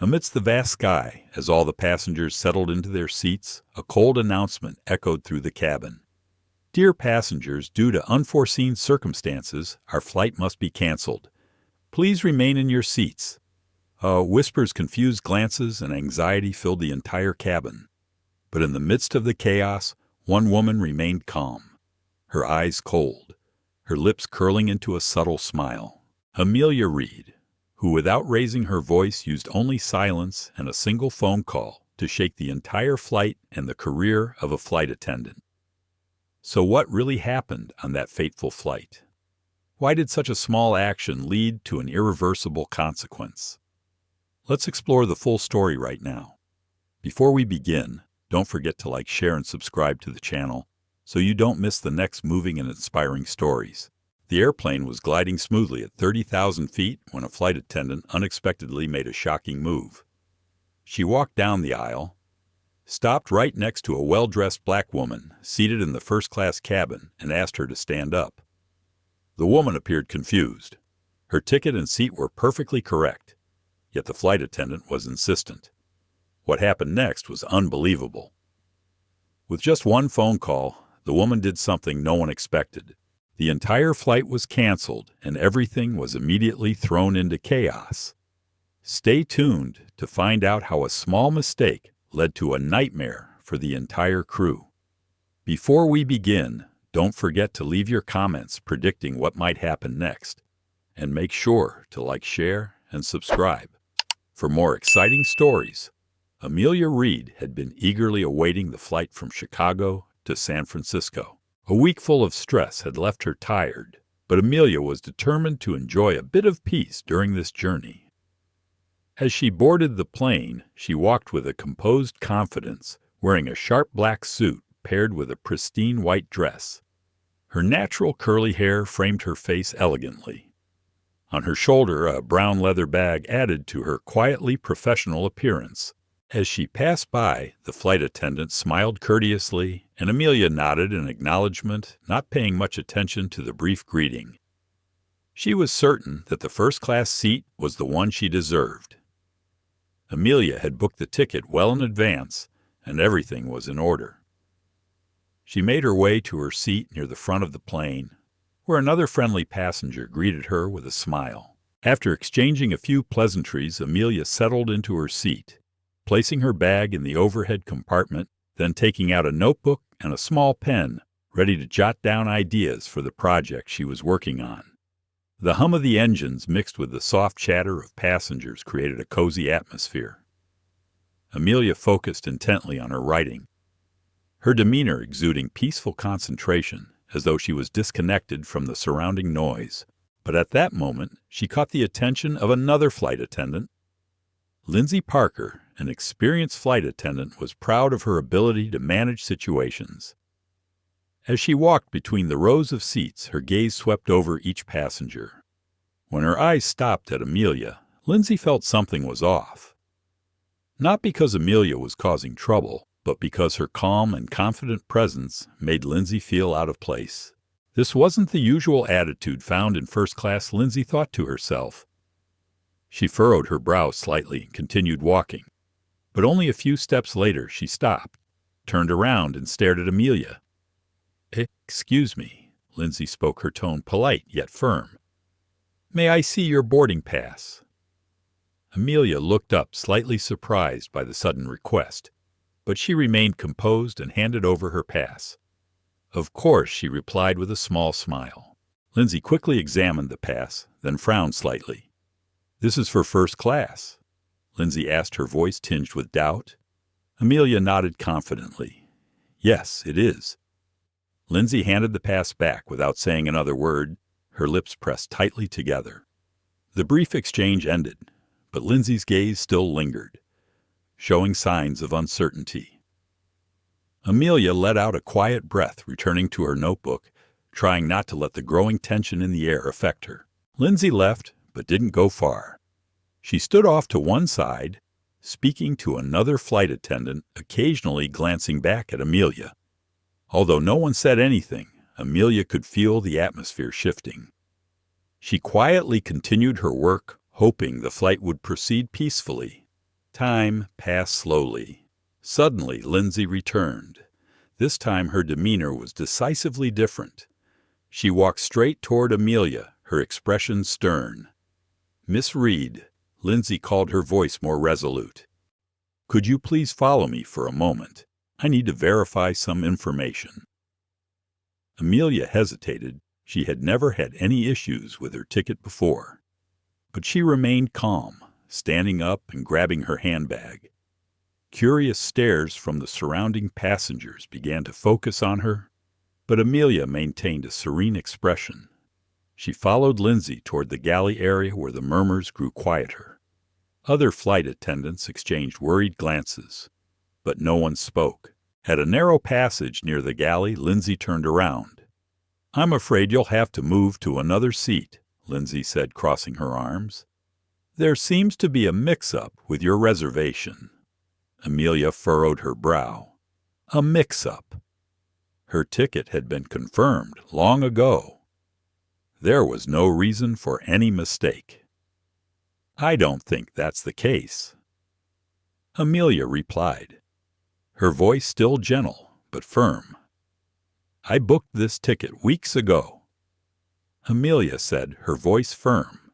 Amidst the vast sky, as all the passengers settled into their seats, a cold announcement echoed through the cabin. Dear passengers, due to unforeseen circumstances, our flight must be canceled. Please remain in your seats. Whispers, confused glances, and anxiety filled the entire cabin. But in the midst of the chaos, one woman remained calm, her eyes cold, her lips curling into a subtle smile. Amelia Reed, who without raising her voice used only silence and a single phone call to shake the entire flight and the career of a flight attendant. So what really happened on that fateful flight? Why did such a small action lead to an irreversible consequence? Let's explore the full story right now. Before we begin, don't forget to like, share, and subscribe to the channel so you don't miss the next moving and inspiring stories. The airplane was gliding smoothly at 30,000 feet when a flight attendant unexpectedly made a shocking move. She walked down the aisle, stopped right next to a well-dressed black woman seated in the first-class cabin, and asked her to stand up. The woman appeared confused. Her ticket and seat were perfectly correct, yet the flight attendant was insistent. What happened next was unbelievable. With just one phone call, the woman did something no one expected. The entire flight was canceled, and everything was immediately thrown into chaos. Stay tuned to find out how a small mistake led to a nightmare for the entire crew. Before we begin, don't forget to leave your comments predicting what might happen next, and make sure to like, share, and subscribe. For more exciting stories, Amelia Reed had been eagerly awaiting the flight from Chicago to San Francisco. A week full of stress had left her tired, but Amelia was determined to enjoy a bit of peace during this journey. As she boarded the plane, she walked with a composed confidence, wearing a sharp black suit paired with a pristine white dress. Her natural curly hair framed her face elegantly. On her shoulder, a brown leather bag added to her quietly professional appearance. As she passed by, the flight attendant smiled courteously, and Amelia nodded in acknowledgement, not paying much attention to the brief greeting. She was certain that the first-class seat was the one she deserved. Amelia had booked the ticket well in advance, and everything was in order. She made her way to her seat near the front of the plane, where another friendly passenger greeted her with a smile. After exchanging a few pleasantries, Amelia settled into her seat, placing her bag in the overhead compartment, then taking out a notebook and a small pen, ready to jot down ideas for the project she was working on. The hum of the engines mixed with the soft chatter of passengers created a cozy atmosphere. Amelia focused intently on her writing, her demeanor exuding peaceful concentration, as though she was disconnected from the surrounding noise. But at that moment, she caught the attention of another flight attendant. Lindsay Parker, an experienced flight attendant, was proud of her ability to manage situations. As she walked between the rows of seats, her gaze swept over each passenger. When her eyes stopped at Amelia, Lindsay felt something was off. Not because Amelia was causing trouble, but because her calm and confident presence made Lindsay feel out of place. This wasn't the usual attitude found in first class, Lindsay thought to herself. She furrowed her brow slightly and continued walking. But only a few steps later she stopped, turned around, and stared at Amelia. "Excuse me," Lindsay spoke, her tone polite yet firm. "May I see your boarding pass?" Amelia looked up, slightly surprised by the sudden request, but she remained composed and handed over her pass. "Of course," she replied with a small smile. Lindsay quickly examined the pass, then frowned slightly. "This is for first class?" Lindsay asked, her voice tinged with doubt. Amelia nodded confidently. "Yes, it is." Lindsay handed the pass back without saying another word, her lips pressed tightly together. The brief exchange ended, but Lindsay's gaze still lingered, showing signs of uncertainty. Amelia let out a quiet breath, returning to her notebook, trying not to let the growing tension in the air affect her. Lindsay left, but didn't go far. She stood off to one side, speaking to another flight attendant, occasionally glancing back at Amelia. Although no one said anything, Amelia could feel the atmosphere shifting. She quietly continued her work, hoping the flight would proceed peacefully. Time passed slowly. Suddenly, Lindsay returned. This time her demeanor was decisively different. She walked straight toward Amelia, her expression stern. "Miss Reed," Lindsay called, her voice more resolute. "Could you please follow me for a moment? I need to verify some information." Amelia hesitated. She had never had any issues with her ticket before. But she remained calm, standing up and grabbing her handbag. Curious stares from the surrounding passengers began to focus on her, but Amelia maintained a serene expression. She followed Lindsay toward the galley area where the murmurs grew quieter. Other flight attendants exchanged worried glances, but no one spoke. At a narrow passage near the galley, Lindsay turned around. "I'm afraid you'll have to move to another seat," Lindsay said, crossing her arms. "There seems to be a mix-up with your reservation." Amelia furrowed her brow. A mix-up. Her ticket had been confirmed long ago. There was no reason for any mistake. "I don't think that's the case," Amelia replied, her voice still gentle but firm. "I booked this ticket weeks ago," Amelia said, her voice firm.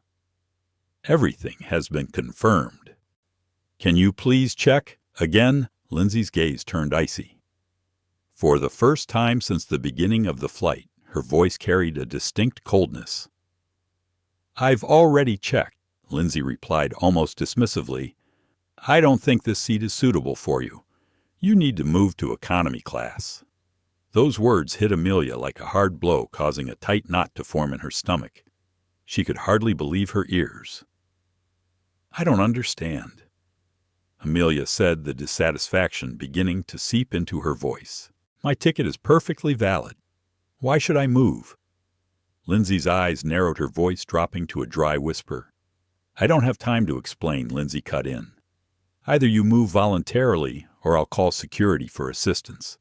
"Everything has been confirmed." "Can you please check?" Again, Lindsay's gaze turned icy. For the first time since the beginning of the flight, her voice carried a distinct coldness. "I've already checked," Lindsay replied almost dismissively. "I don't think this seat is suitable for you. You need to move to economy class." Those words hit Amelia like a hard blow, causing a tight knot to form in her stomach. She could hardly believe her ears. "I don't understand," Amelia said, the dissatisfaction beginning to seep into her voice. "My ticket is perfectly valid. Why should I move?" Lindsay's eyes narrowed, her voice dropping to a dry whisper. "I don't have time to explain," Lindsay cut in. "Either you move voluntarily, or I'll call security for assistance."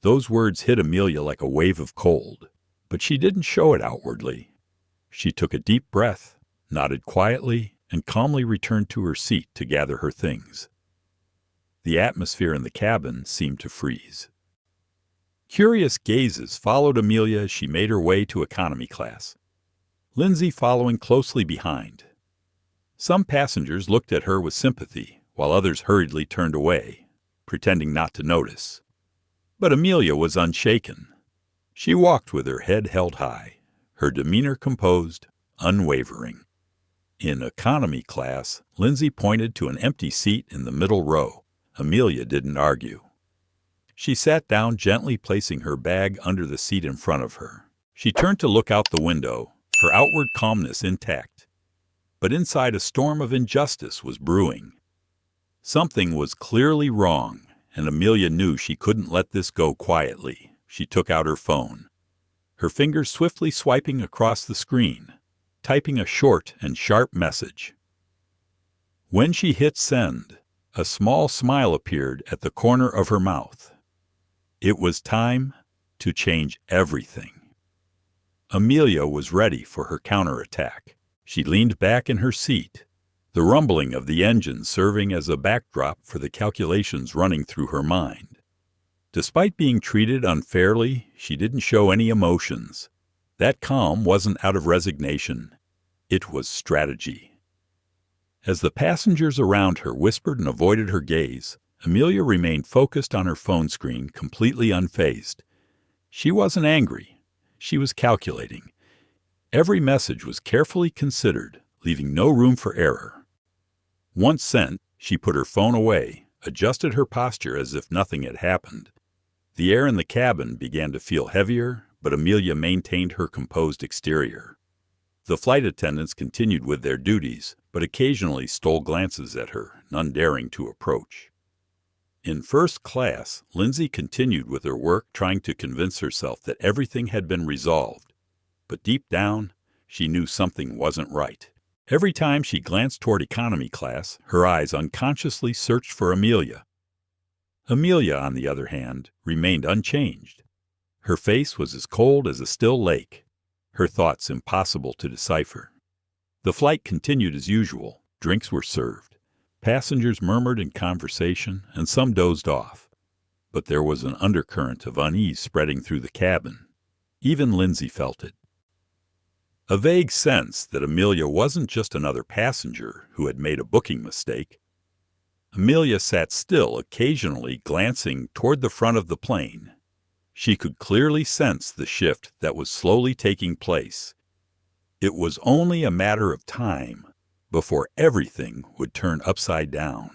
Those words hit Amelia like a wave of cold, but she didn't show it outwardly. She took a deep breath, nodded quietly, and calmly returned to her seat to gather her things. The atmosphere in the cabin seemed to freeze. Curious gazes followed Amelia as she made her way to economy class, Lindsay following closely behind. Some passengers looked at her with sympathy, while others hurriedly turned away, pretending not to notice. But Amelia was unshaken. She walked with her head held high, her demeanor composed, unwavering. In economy class, Lindsay pointed to an empty seat in the middle row. Amelia didn't argue. She sat down, gently placing her bag under the seat in front of her. She turned to look out the window, her outward calmness intact. But inside, a storm of injustice was brewing. Something was clearly wrong, and Amelia knew she couldn't let this go quietly. She took out her phone, her fingers swiftly swiping across the screen, typing a short and sharp message. When she hit send, a small smile appeared at the corner of her mouth. It was time to change everything. Amelia was ready for her counterattack. She leaned back in her seat, the rumbling of the engine serving as a backdrop for the calculations running through her mind. Despite being treated unfairly, she didn't show any emotions. That calm wasn't out of resignation. It was strategy. As the passengers around her whispered and avoided her gaze, Amelia remained focused on her phone screen, completely unfazed. She wasn't angry. She was calculating. Every message was carefully considered, leaving no room for error. Once sent, she put her phone away, adjusted her posture as if nothing had happened. The air in the cabin began to feel heavier, but Amelia maintained her composed exterior. The flight attendants continued with their duties, but occasionally stole glances at her, none daring to approach. In first class, Lindsay continued with her work, trying to convince herself that everything had been resolved. But deep down, she knew something wasn't right. Every time she glanced toward economy class, her eyes unconsciously searched for Amelia. Amelia, on the other hand, remained unchanged. Her face was as cold as a still lake, her thoughts impossible to decipher. The flight continued as usual. Drinks were served. Passengers murmured in conversation, and some dozed off. But there was an undercurrent of unease spreading through the cabin. Even Lindsay felt it. A vague sense that Amelia wasn't just another passenger who had made a booking mistake. Amelia sat still, occasionally glancing toward the front of the plane. She could clearly sense the shift that was slowly taking place. It was only a matter of time before everything would turn upside down.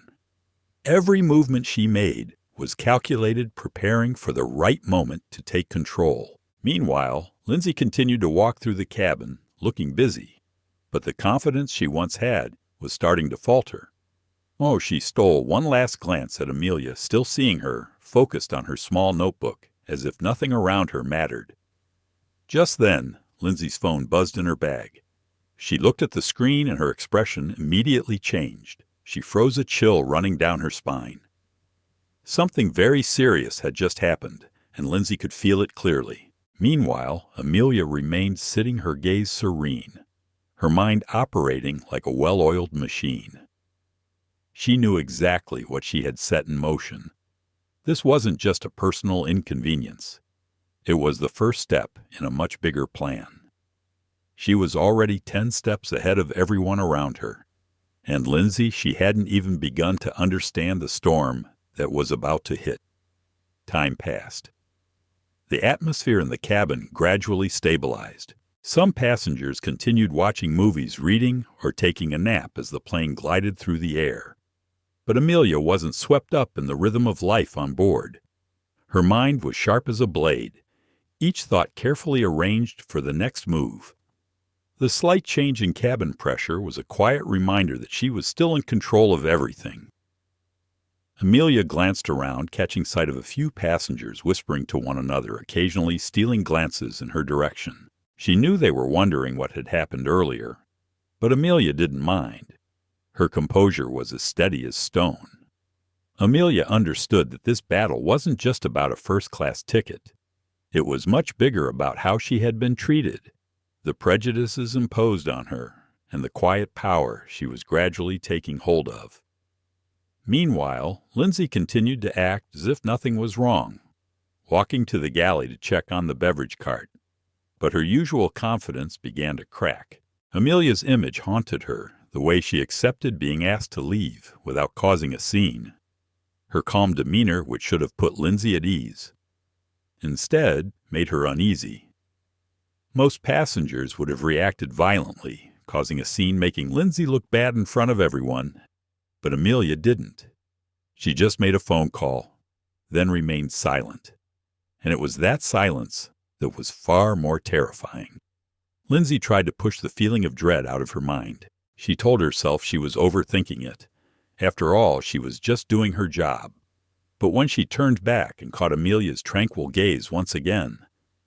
Every movement she made was calculated, preparing for the right moment to take control. Meanwhile, Lindsay continued to walk through the cabin, looking busy, but the confidence she once had was starting to falter. Oh, she stole one last glance at Amelia, still seeing her, focused on her small notebook, as if nothing around her mattered. Just then, Lindsay's phone buzzed in her bag. She looked at the screen and her expression immediately changed. She froze a chill running down her spine. Something very serious had just happened, and Lindsay could feel it clearly. Meanwhile, Amelia remained sitting, her gaze serene, her mind operating like a well-oiled machine. She knew exactly what she had set in motion. This wasn't just a personal inconvenience. It was the first step in a much bigger plan. She was already 10 steps ahead of everyone around her, and Lindsay, she hadn't even begun to understand the storm that was about to hit. Time passed. The atmosphere in the cabin gradually stabilized. Some passengers continued watching movies, reading, or taking a nap as the plane glided through the air. But Amelia wasn't swept up in the rhythm of life on board. Her mind was sharp as a blade, each thought carefully arranged for the next move. The slight change in cabin pressure was a quiet reminder that she was still in control of everything. Amelia glanced around, catching sight of a few passengers whispering to one another, occasionally stealing glances in her direction. She knew they were wondering what had happened earlier, but Amelia didn't mind. Her composure was as steady as stone. Amelia understood that this battle wasn't just about a first-class ticket. It was much bigger about how she had been treated, the prejudices imposed on her, and the quiet power she was gradually taking hold of. Meanwhile, Lindsay continued to act as if nothing was wrong, walking to the galley to check on the beverage cart. But her usual confidence began to crack. Amelia's image haunted her, the way she accepted being asked to leave without causing a scene. Her calm demeanor, which should have put Lindsay at ease, instead made her uneasy. Most passengers would have reacted violently, causing a scene, making Lindsay look bad in front of everyone. But Amelia didn't. She just made a phone call, then remained silent. And it was that silence that was far more terrifying. Lindsay tried to push the feeling of dread out of her mind. She told herself she was overthinking it. After all, she was just doing her job. But when she turned back and caught Amelia's tranquil gaze once again,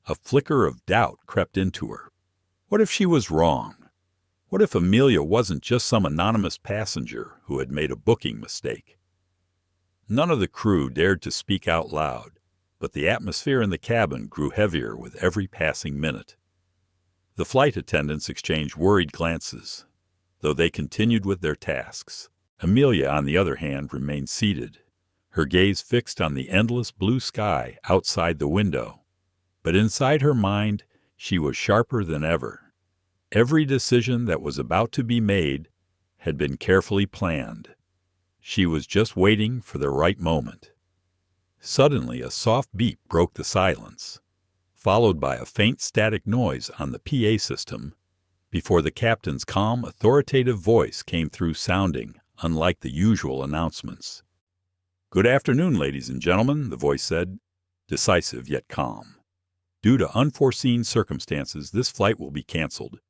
a flicker of doubt crept into her. What if she was wrong? What if Amelia wasn't just some anonymous passenger who had made a booking mistake? None of the crew dared to speak out loud, but the atmosphere in the cabin grew heavier with every passing minute. The flight attendants exchanged worried glances, though they continued with their tasks. Amelia, on the other hand, remained seated, her gaze fixed on the endless blue sky outside the window. But inside her mind, she was sharper than ever. Every decision that was about to be made had been carefully planned. She was just waiting for the right moment. Suddenly, a soft beep broke the silence, followed by a faint static noise on the PA system, before the captain's calm, authoritative voice came through, sounding unlike the usual announcements. "Good afternoon, ladies and gentlemen," the voice said, decisive yet calm. "Due to unforeseen circumstances, this flight will be canceled.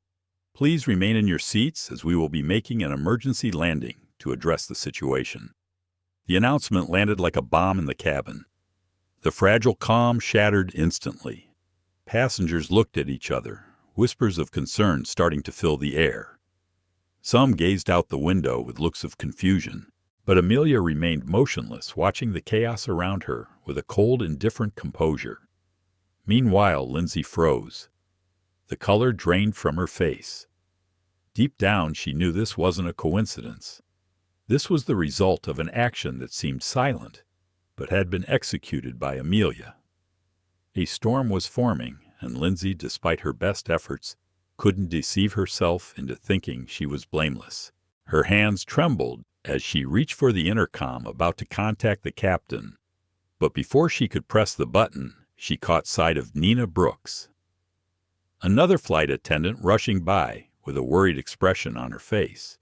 Please remain in your seats as we will be making an emergency landing to address the situation." The announcement landed like a bomb in the cabin. The fragile calm shattered instantly. Passengers looked at each other, whispers of concern starting to fill the air. Some gazed out the window with looks of confusion, but Amelia remained motionless, watching the chaos around her with a cold, indifferent composure. Meanwhile, Lindsay froze. The color drained from her face. Deep down, she knew this wasn't a coincidence. This was the result of an action that seemed silent, but had been executed by Amelia. A storm was forming, and Lindsay, despite her best efforts, couldn't deceive herself into thinking she was blameless. Her hands trembled as she reached for the intercom, about to contact the captain. But before she could press the button, she caught sight of Nina Brooks, another flight attendant rushing by with a worried expression on her face.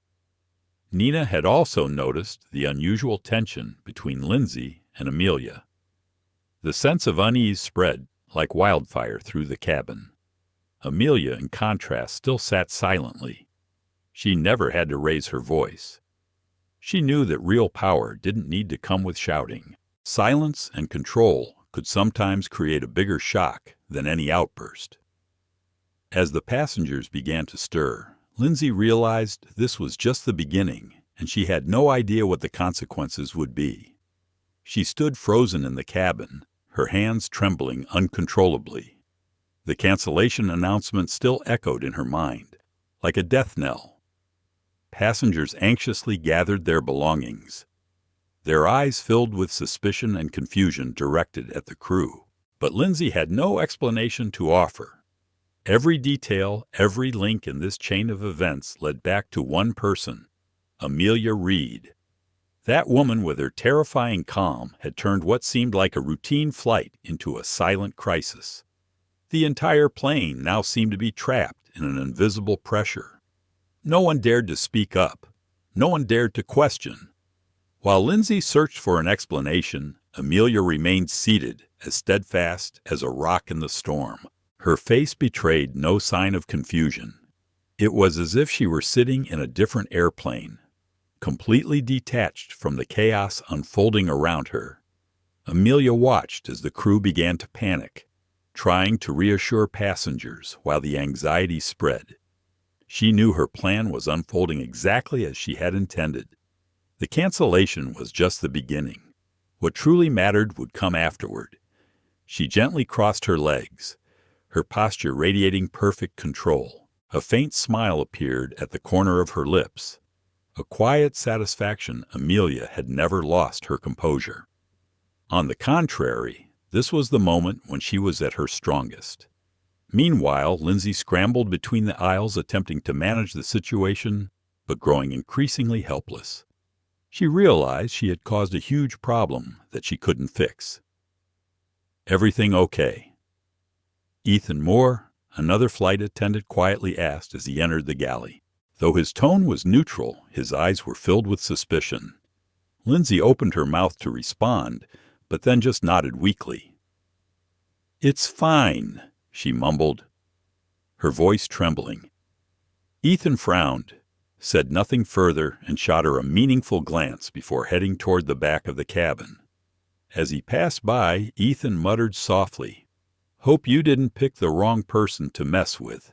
Nina had also noticed the unusual tension between Lindsay and Amelia. The sense of unease spread like wildfire through the cabin. Amelia, in contrast, still sat silently. She never had to raise her voice. She knew that real power didn't need to come with shouting. Silence and control could sometimes create a bigger shock than any outburst. As the passengers began to stir, Lindsay realized this was just the beginning, and she had no idea what the consequences would be. She stood frozen in the cabin, her hands trembling uncontrollably. The cancellation announcement still echoed in her mind, like a death knell. Passengers anxiously gathered their belongings, their eyes filled with suspicion and confusion directed at the crew. But Lindsay had no explanation to offer. Every detail, every link in this chain of events led back to one person, Amelia Reed. That woman, with her terrifying calm, had turned what seemed like a routine flight into a silent crisis. The entire plane now seemed to be trapped in an invisible pressure. No one dared to speak up. No one dared to question. While Lindsay searched for an explanation, Amelia remained seated, as steadfast as a rock in the storm. Her face betrayed no sign of confusion. It was as if she were sitting in a different airplane, completely detached from the chaos unfolding around her. Amelia watched as the crew began to panic, trying to reassure passengers while the anxiety spread. She knew her plan was unfolding exactly as she had intended. The cancellation was just the beginning. What truly mattered would come afterward. She gently crossed her legs, her posture radiating perfect control. A faint smile appeared at the corner of her lips, a quiet satisfaction Amelia had never lost her composure. On the contrary, this was the moment when she was at her strongest. Meanwhile, Lindsay scrambled between the aisles, attempting to manage the situation, but growing increasingly helpless. She realized she had caused a huge problem that she couldn't fix. "Everything okay?" Ethan Moore, another flight attendant, quietly asked as he entered the galley. Though his tone was neutral, his eyes were filled with suspicion. Lindsay opened her mouth to respond, but then just nodded weakly. "It's fine," she mumbled, her voice trembling. Ethan frowned, said nothing further, and shot her a meaningful glance before heading toward the back of the cabin. As he passed by, Ethan muttered softly, "Hope you didn't pick the wrong person to mess with."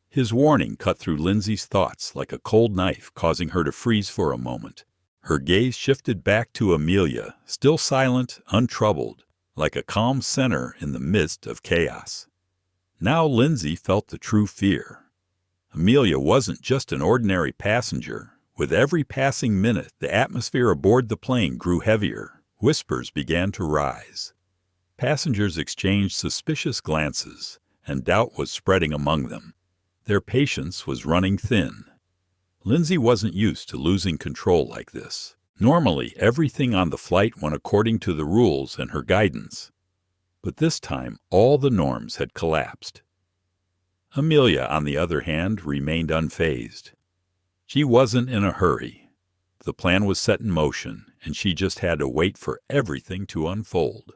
His warning cut through Lindsay's thoughts like a cold knife, causing her to freeze for a moment. Her gaze shifted back to Amelia, still silent, untroubled, like a calm center in the midst of chaos. Now Lindsay felt the true fear. Amelia wasn't just an ordinary passenger. With every passing minute, the atmosphere aboard the plane grew heavier. Whispers began to rise. Passengers exchanged suspicious glances, and doubt was spreading among them. Their patience was running thin. Lindsay wasn't used to losing control like this. Normally, everything on the flight went according to the rules and her guidance. But this time, all the norms had collapsed. Amelia, on the other hand, remained unfazed. She wasn't in a hurry. The plan was set in motion, and she just had to wait for everything to unfold.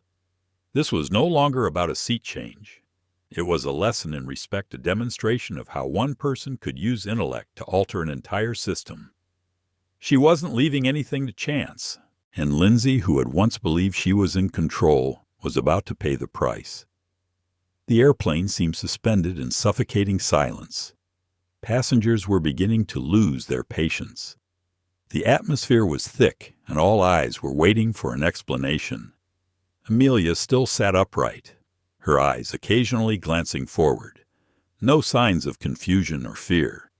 This was no longer about a seat change. It was a lesson in respect, a demonstration of how one person could use intellect to alter an entire system. She wasn't leaving anything to chance, and Lindsay, who had once believed she was in control, was about to pay the price. The airplane seemed suspended in suffocating silence. Passengers were beginning to lose their patience. The atmosphere was thick, and all eyes were waiting for an explanation. Amelia still sat upright, her eyes occasionally glancing forward. No signs of confusion or fear.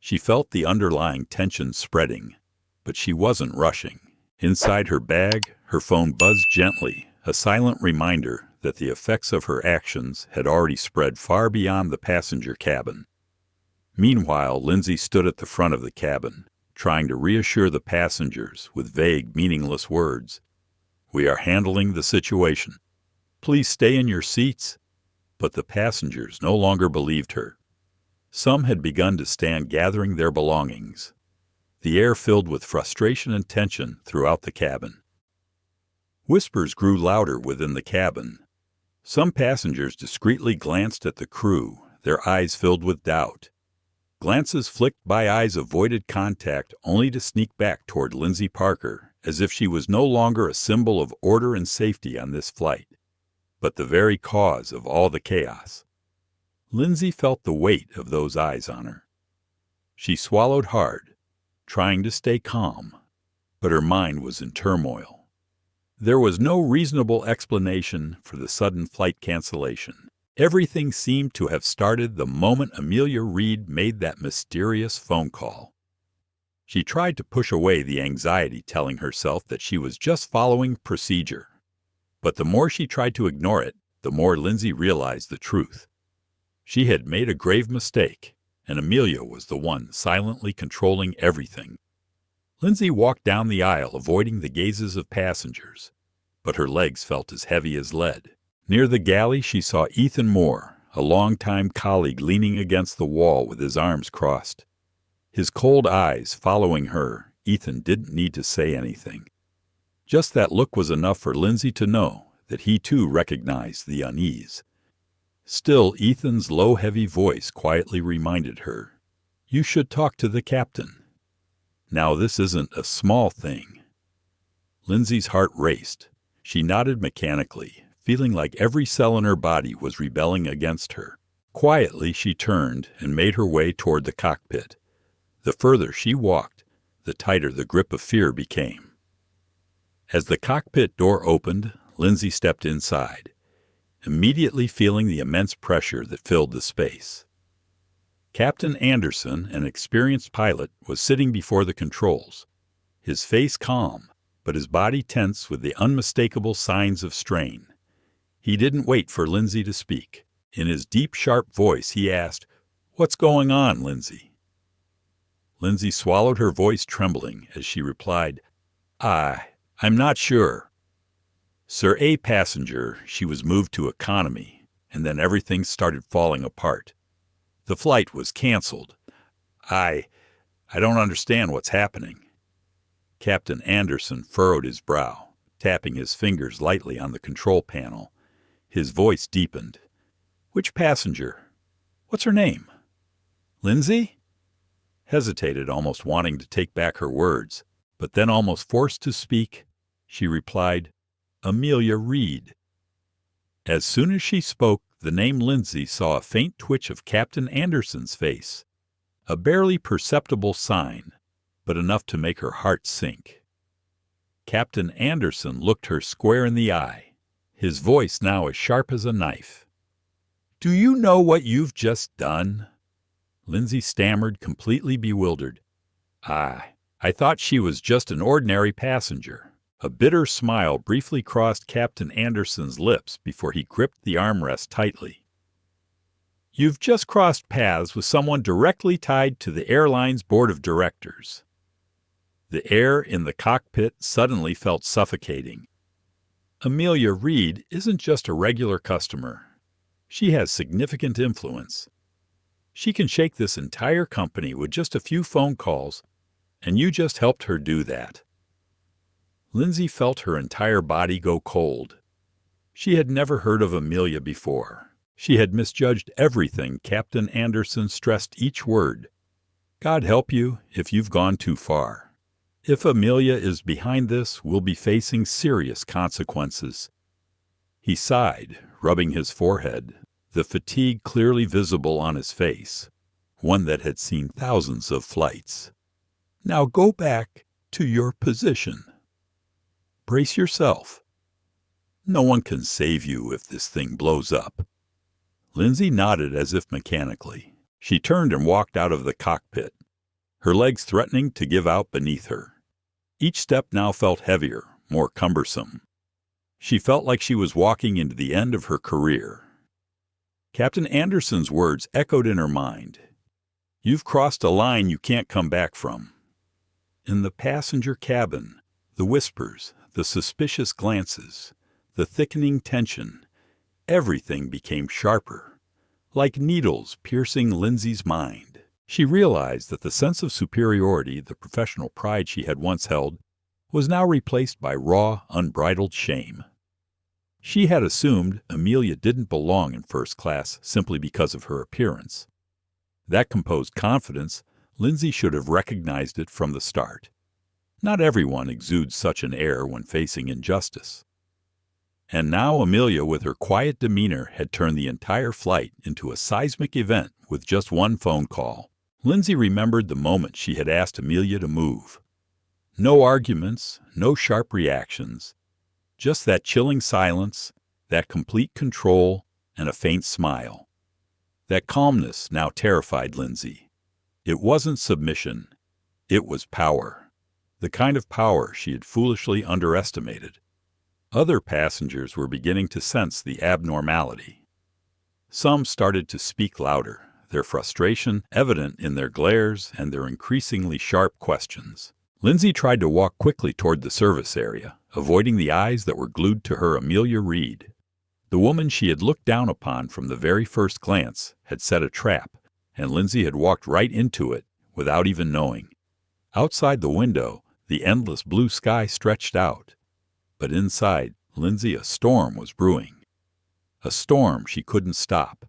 She felt the underlying tension spreading, but she wasn't rushing. Inside her bag, her phone buzzed gently, a silent reminder that the effects of her actions had already spread far beyond the passenger cabin. Meanwhile, Lindsay stood at the front of the cabin, trying to reassure the passengers with vague, meaningless words. "We are handling the situation. Please stay in your seats." But the passengers no longer believed her. Some had begun to stand gathering their belongings. The air filled with frustration and tension throughout the cabin. Whispers grew louder within the cabin. Some passengers discreetly glanced at the crew, their eyes filled with doubt. Glances flicked by eyes avoided contact only to sneak back toward Lindsay Parker, as if she was no longer a symbol of order and safety on this flight, but the very cause of all the chaos. Lindsay felt the weight of those eyes on her. She swallowed hard, trying to stay calm, but her mind was in turmoil. There was no reasonable explanation for the sudden flight cancellation. Everything seemed to have started the moment Amelia Reed made that mysterious phone call. She tried to push away the anxiety, telling herself that she was just following procedure. But the more she tried to ignore it, the more Lindsay realized the truth. She had made a grave mistake, and Amelia was the one silently controlling everything. Lindsay walked down the aisle, avoiding the gazes of passengers, but her legs felt as heavy as lead. Near the galley, she saw Ethan Moore, a longtime colleague, leaning against the wall with his arms crossed. His cold eyes following her, Ethan didn't need to say anything. Just that look was enough for Lindsay to know that he too recognized the unease. Still, Ethan's low, heavy voice quietly reminded her, "You should talk to the captain. Now this isn't a small thing." Lindsay's heart raced. She nodded mechanically, feeling like every cell in her body was rebelling against her. Quietly, she turned and made her way toward the cockpit. The further she walked, the tighter the grip of fear became. As the cockpit door opened, Lindsay stepped inside, immediately feeling the immense pressure that filled the space. Captain Anderson, an experienced pilot, was sitting before the controls, his face calm, but his body tense with the unmistakable signs of strain. He didn't wait for Lindsay to speak. In his deep, sharp voice, he asked, "What's going on, Lindsay?" Lindsay swallowed, her voice trembling, as she replied, I'm not sure." Sir, a passenger, she was moved to economy, and then everything started falling apart. The flight was canceled. I don't understand what's happening." Captain Anderson furrowed his brow, tapping his fingers lightly on the control panel. His voice deepened. "Which passenger? What's her name?" "Lindsay?" Hesitated, almost wanting to take back her words, but then almost forced to speak, she replied, "Amelia Reed." As soon as she spoke the name, Lindsay saw a faint twitch of Captain Anderson's face, a barely perceptible sign, but enough to make her heart sink. Captain Anderson looked her square in the eye, his voice now as sharp as a knife. "Do you know what you've just done?" Lindsay stammered, completely bewildered. I thought she was just an ordinary passenger." A bitter smile briefly crossed Captain Anderson's lips before he gripped the armrest tightly. "You've just crossed paths with someone directly tied to the airline's board of directors." The air in the cockpit suddenly felt suffocating. Amelia Reed isn't just a regular customer. She has significant influence. She can shake this entire company with just a few phone calls, and you just helped her do that. Lindsay felt her entire body go cold. She had never heard of Amelia before. She had misjudged everything Captain Anderson stressed each word. God help you if you've gone too far. If Amelia is behind this, we'll be facing serious consequences. He sighed, rubbing his forehead, the fatigue clearly visible on his face, one that had seen thousands of flights. Now go back to your position. Brace yourself. No one can save you if this thing blows up. Lindsay nodded as if mechanically. She turned and walked out of the cockpit, her legs threatening to give out beneath her. Each step now felt heavier, more cumbersome. She felt like she was walking into the end of her career. Captain Anderson's words echoed in her mind. "You've crossed a line you can't come back from." In the passenger cabin, the whispers, the suspicious glances, the thickening tension, everything became sharper, like needles piercing Lindsay's mind. She realized that the sense of superiority, the professional pride she had once held, was now replaced by raw, unbridled shame. She had assumed Amelia didn't belong in first class simply because of her appearance. That composed confidence, Lindsay should have recognized it from the start. Not everyone exudes such an air when facing injustice. And now Amelia, with her quiet demeanor, had turned the entire flight into a seismic event with just one phone call. Lindsay remembered the moment she had asked Amelia to move. No arguments, no sharp reactions, just that chilling silence, that complete control, and a faint smile. That calmness now terrified Lindsay. It wasn't submission. It was power. The kind of power she had foolishly underestimated. Other passengers were beginning to sense the abnormality. Some started to speak louder, their frustration evident in their glares and their increasingly sharp questions. Lindsay tried to walk quickly toward the service area, avoiding the eyes that were glued to her. Amelia Reed, the woman she had looked down upon from the very first glance, had set a trap, and Lindsay had walked right into it without even knowing. Outside the window, the endless blue sky stretched out. But inside Lindsay, a storm was brewing. A storm she couldn't stop.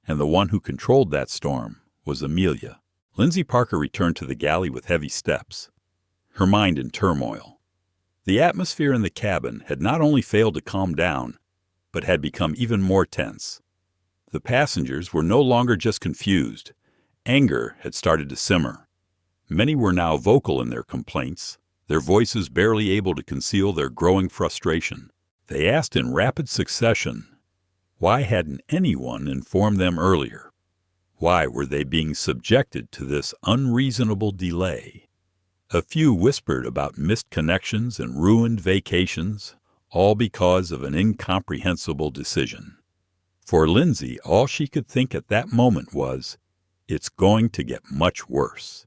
And the one who controlled that storm was Amelia. Lindsay Parker returned to the galley with heavy steps, her mind in turmoil. The atmosphere in the cabin had not only failed to calm down, but had become even more tense. The passengers were no longer just confused. Anger had started to simmer. Many were now vocal in their complaints, their voices barely able to conceal their growing frustration. They asked in rapid succession, why hadn't anyone informed them earlier? Why were they being subjected to this unreasonable delay? A few whispered about missed connections and ruined vacations, all because of an incomprehensible decision. For Lindsay, all she could think at that moment was, it's going to get much worse.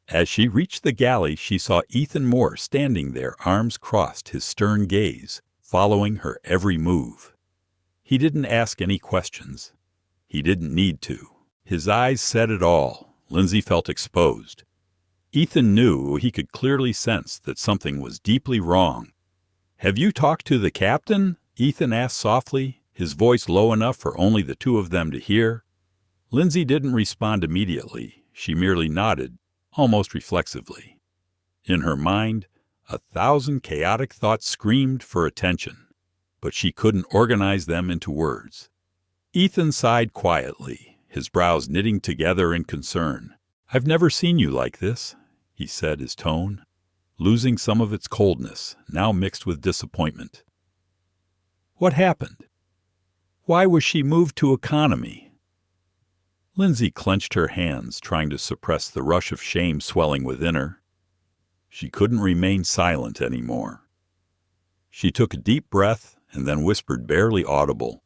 As she reached the galley, she saw Ethan Moore standing there, arms crossed, his stern gaze following her every move. He didn't ask any questions. He didn't need to. His eyes said it all. Lindsay felt exposed. Ethan knew, he could clearly sense that something was deeply wrong. "Have you talked to the captain?" Ethan asked softly, his voice low enough for only the two of them to hear. Lindsay didn't respond immediately. She merely nodded, almost reflexively. In her mind, 1,000 chaotic thoughts screamed for attention, but she couldn't organize them into words. Ethan sighed quietly, his brows knitting together in concern. "I've never seen you like this," he said, his tone losing some of its coldness, now mixed with disappointment. "What happened? Why was she moved to economy?" Lindsay clenched her hands, trying to suppress the rush of shame swelling within her. She couldn't remain silent anymore. She took a deep breath and then whispered, barely audible,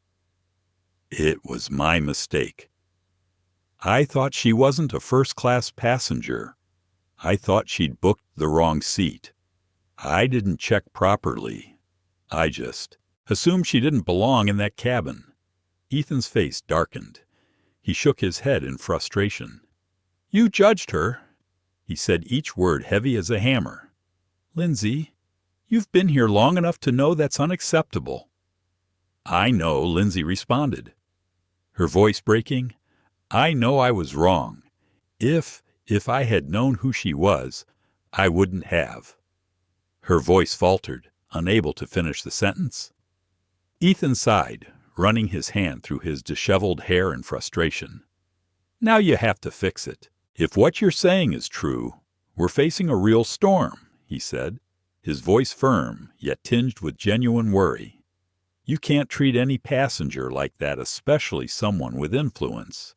"It was my mistake. I thought she wasn't a first-class passenger. I thought she'd booked the wrong seat. I didn't check properly. I just assumed she didn't belong in that cabin." Ethan's face darkened. He shook his head in frustration. "You judged her," he said, each word heavy as a hammer. "Lindsay, you've been here long enough to know that's unacceptable." "I know," Lindsay responded, her voice breaking. "I know I was wrong. If I had known who she was, I wouldn't have." Her voice faltered, unable to finish the sentence. Ethan sighed, running his hand through his disheveled hair in frustration. "Now you have to fix it. If what you're saying is true, we're facing a real storm," he said, his voice firm, yet tinged with genuine worry. "You can't treat any passenger like that, especially someone with influence.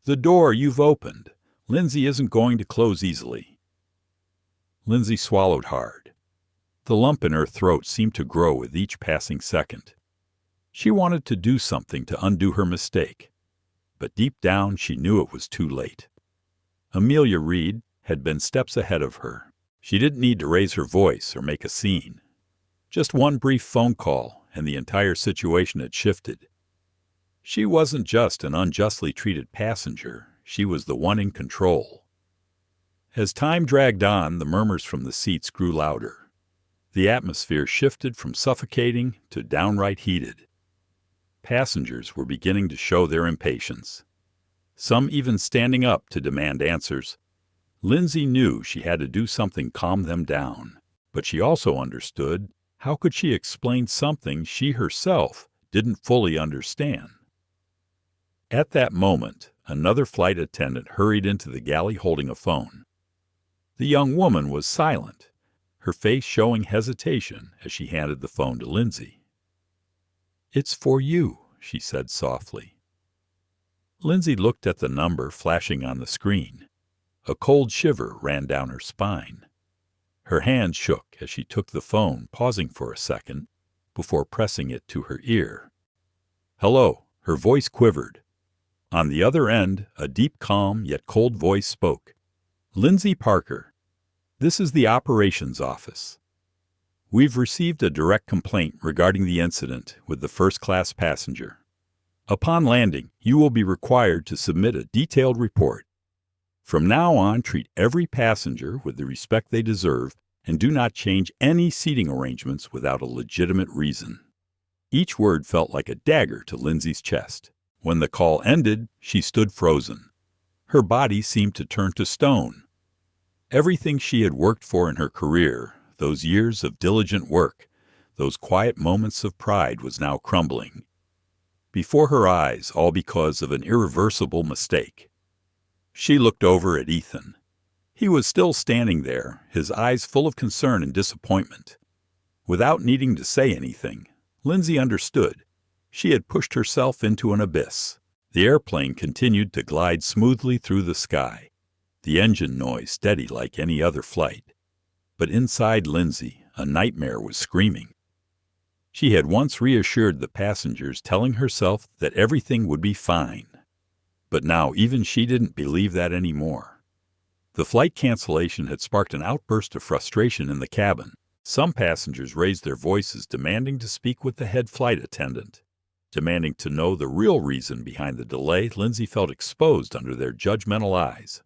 The door you've opened, Lindsay, isn't going to close easily." Lindsay swallowed hard. The lump in her throat seemed to grow with each passing second. She wanted to do something to undo her mistake, but deep down she knew it was too late. Amelia Reed had been steps ahead of her. She didn't need to raise her voice or make a scene. Just one brief phone call, and the entire situation had shifted. She wasn't just an unjustly treated passenger, she was the one in control. As time dragged on, the murmurs from the seats grew louder. The atmosphere shifted from suffocating to downright heated. Passengers were beginning to show their impatience, some even standing up to demand answers. Lindsay knew she had to do something to calm them down, but she also understood how could she explain something she herself didn't fully understand. At that moment, another flight attendant hurried into the galley holding a phone. The young woman was silent, her face showing hesitation as she handed the phone to Lindsay. "It's for you," she said softly. Lindsay looked at the number flashing on the screen. A cold shiver ran down her spine. Her hand shook as she took the phone, pausing for a second before pressing it to her ear. "Hello," her voice quivered. On the other end, a deep, calm, yet cold voice spoke. "Lindsay Parker, this is the operations office. We've received a direct complaint regarding the incident with the first-class passenger. Upon landing, you will be required to submit a detailed report. From now on, treat every passenger with the respect they deserve and do not change any seating arrangements without a legitimate reason." Each word felt like a dagger to Lindsay's chest. When the call ended, she stood frozen. Her body seemed to turn to stone. Everything she had worked for in her career, those years of diligent work, those quiet moments of pride, was now crumbling before her eyes, all because of an irreversible mistake. She looked over at Ethan. He was still standing there, his eyes full of concern and disappointment. Without needing to say anything, Lindsay understood. She had pushed herself into an abyss. The airplane continued to glide smoothly through the sky, the engine noise steady like any other flight. But inside Lindsay, a nightmare was screaming. She had once reassured the passengers, telling herself that everything would be fine. But now even she didn't believe that anymore. The flight cancellation had sparked an outburst of frustration in the cabin. Some passengers raised their voices, demanding to speak with the head flight attendant. Demanding to know the real reason behind the delay, Lindsay felt exposed under their judgmental eyes.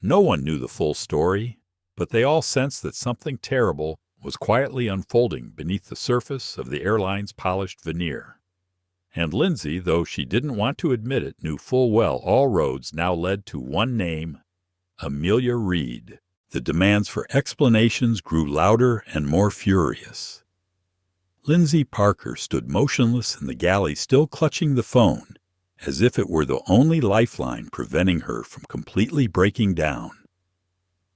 No one knew the full story, but they all sensed that something terrible was quietly unfolding beneath the surface of the airline's polished veneer. And Lindsay, though she didn't want to admit it, knew full well all roads now led to one name: Amelia Reed. The demands for explanations grew louder and more furious. Lindsay Parker stood motionless in the galley, still clutching the phone, as if it were the only lifeline preventing her from completely breaking down.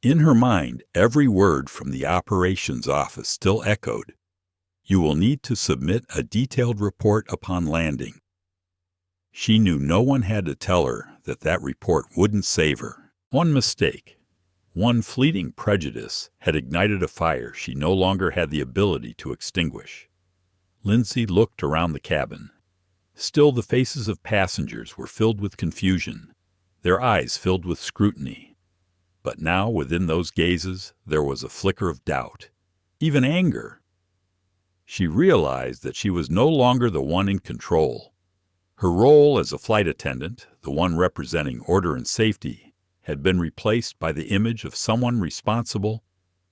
In her mind, every word from the operations office still echoed. "You will need to submit a detailed report upon landing." She knew no one had to tell her that that report wouldn't save her. One mistake, one fleeting prejudice, had ignited a fire she no longer had the ability to extinguish. Lindsay looked around the cabin. Still, the faces of passengers were filled with confusion, their eyes filled with scrutiny. But now, within those gazes, there was a flicker of doubt, even anger. She realized that she was no longer the one in control. Her role as a flight attendant, the one representing order and safety, had been replaced by the image of someone responsible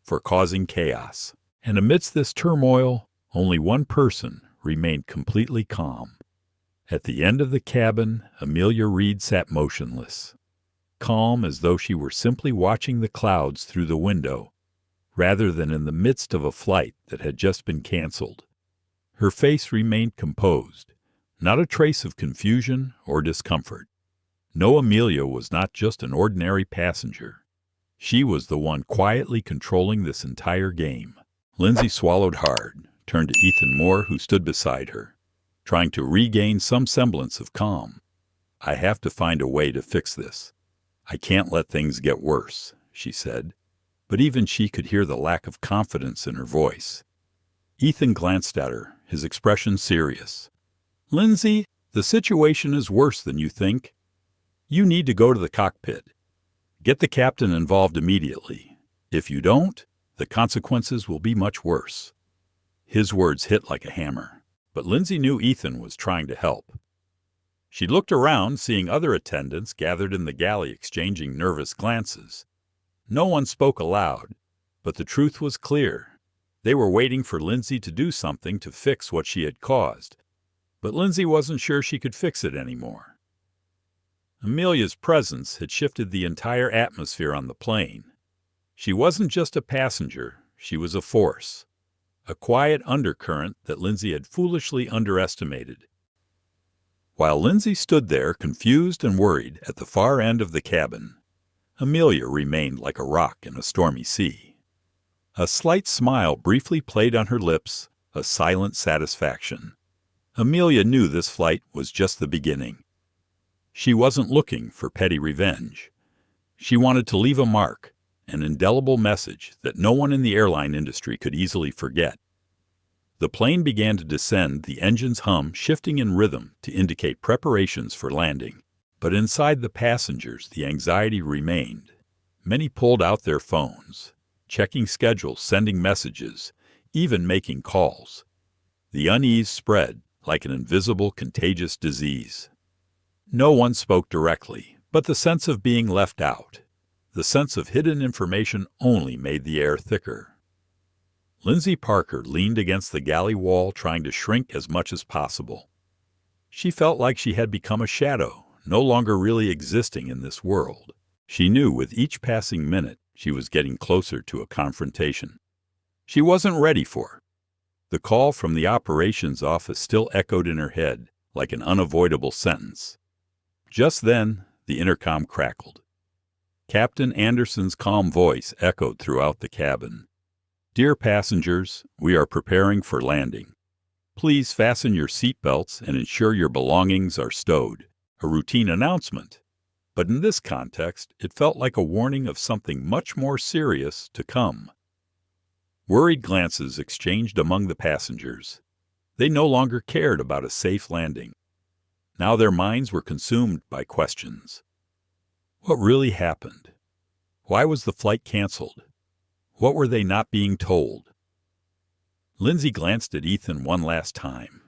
for causing chaos. And amidst this turmoil, only one person remained completely calm. At the end of the cabin, Amelia Reed sat motionless, calm as though she were simply watching the clouds through the window, rather than in the midst of a flight that had just been canceled. Her face remained composed, not a trace of confusion or discomfort. No, Amelia was not just an ordinary passenger. She was the one quietly controlling this entire game. Lindsay swallowed hard, turned to Ethan Moore, who stood beside her, trying to regain some semblance of calm. "I have to find a way to fix this. I can't let things get worse," she said. but even she could hear the lack of confidence in her voice. Ethan glanced at her, his expression serious. "Lindsay, the situation is worse than you think. You need to go to the cockpit. Get the captain involved immediately. If you don't, the consequences will be much worse." His words hit like a hammer, but Lindsay knew Ethan was trying to help. She looked around, seeing other attendants gathered in the galley exchanging nervous glances. No one spoke aloud, but the truth was clear. They were waiting for Lindsay to do something to fix what she had caused, but Lindsay wasn't sure she could fix it anymore. Amelia's presence had shifted the entire atmosphere on the plane. She wasn't just a passenger, she was a force, a quiet undercurrent that Lindsay had foolishly underestimated. While Lindsay stood there, confused and worried, at the far end of the cabin, Amelia remained like a rock in a stormy sea. A slight smile briefly played on her lips, a silent satisfaction. Amelia knew this flight was just the beginning. She wasn't looking for petty revenge. She wanted to leave a mark, an indelible message that no one in the airline industry could easily forget. The plane began to descend, the engine's hum shifting in rhythm to indicate preparations for landing. But inside the passengers, the anxiety remained. Many pulled out their phones, checking schedules, sending messages, even making calls. The unease spread like an invisible, contagious disease. No one spoke directly, but the sense of being left out, the sense of hidden information, only made the air thicker. Lindsay Parker leaned against the galley wall, trying to shrink as much as possible. She felt like she had become a shadow, no longer really existing in this world. She knew with each passing minute she was getting closer to a confrontation. She wasn't ready for it. The call from the operations office still echoed in her head like an unavoidable sentence. Just then, the intercom crackled. Captain Anderson's calm voice echoed throughout the cabin. "Dear passengers, we are preparing for landing. Please fasten your seatbelts and ensure your belongings are stowed." A routine announcement, but in this context, it felt like a warning of something much more serious to come. Worried glances exchanged among the passengers. They no longer cared about a safe landing. Now their minds were consumed by questions. What really happened? Why was the flight canceled? What were they not being told? Lindsay glanced at Ethan one last time.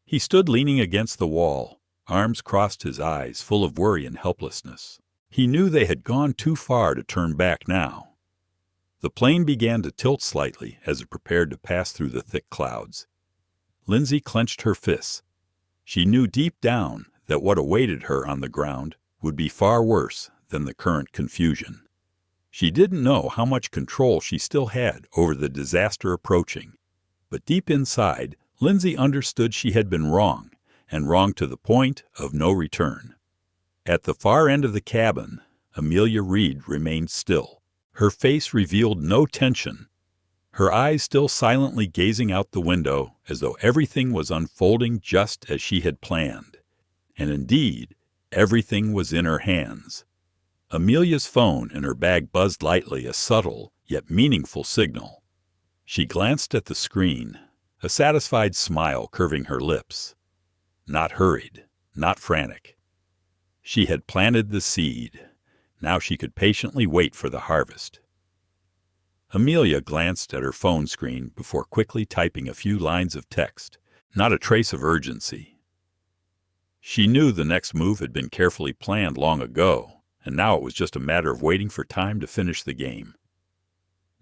He stood leaning against the wall, arms crossed, his eyes full of worry and helplessness. He knew they had gone too far to turn back now. The plane began to tilt slightly as it prepared to pass through the thick clouds. Lindsay clenched her fists. She knew deep down that what awaited her on the ground would be far worse than the current confusion. She didn't know how much control she still had over the disaster approaching, but deep inside, Lindsay understood she had been wrong, and wrong to the point of no return. At the far end of the cabin, Amelia Reed remained still. Her face revealed no tension, her eyes still silently gazing out the window as though everything was unfolding just as she had planned. And indeed, everything was in her hands. Amelia's phone in her bag buzzed lightly, a subtle yet meaningful signal. She glanced at the screen, a satisfied smile curving her lips. Not hurried, not frantic. She had planted the seed. Now she could patiently wait for the harvest. Amelia glanced at her phone screen before quickly typing a few lines of text, not a trace of urgency. She knew the next move had been carefully planned long ago, and now it was just a matter of waiting for time to finish the game.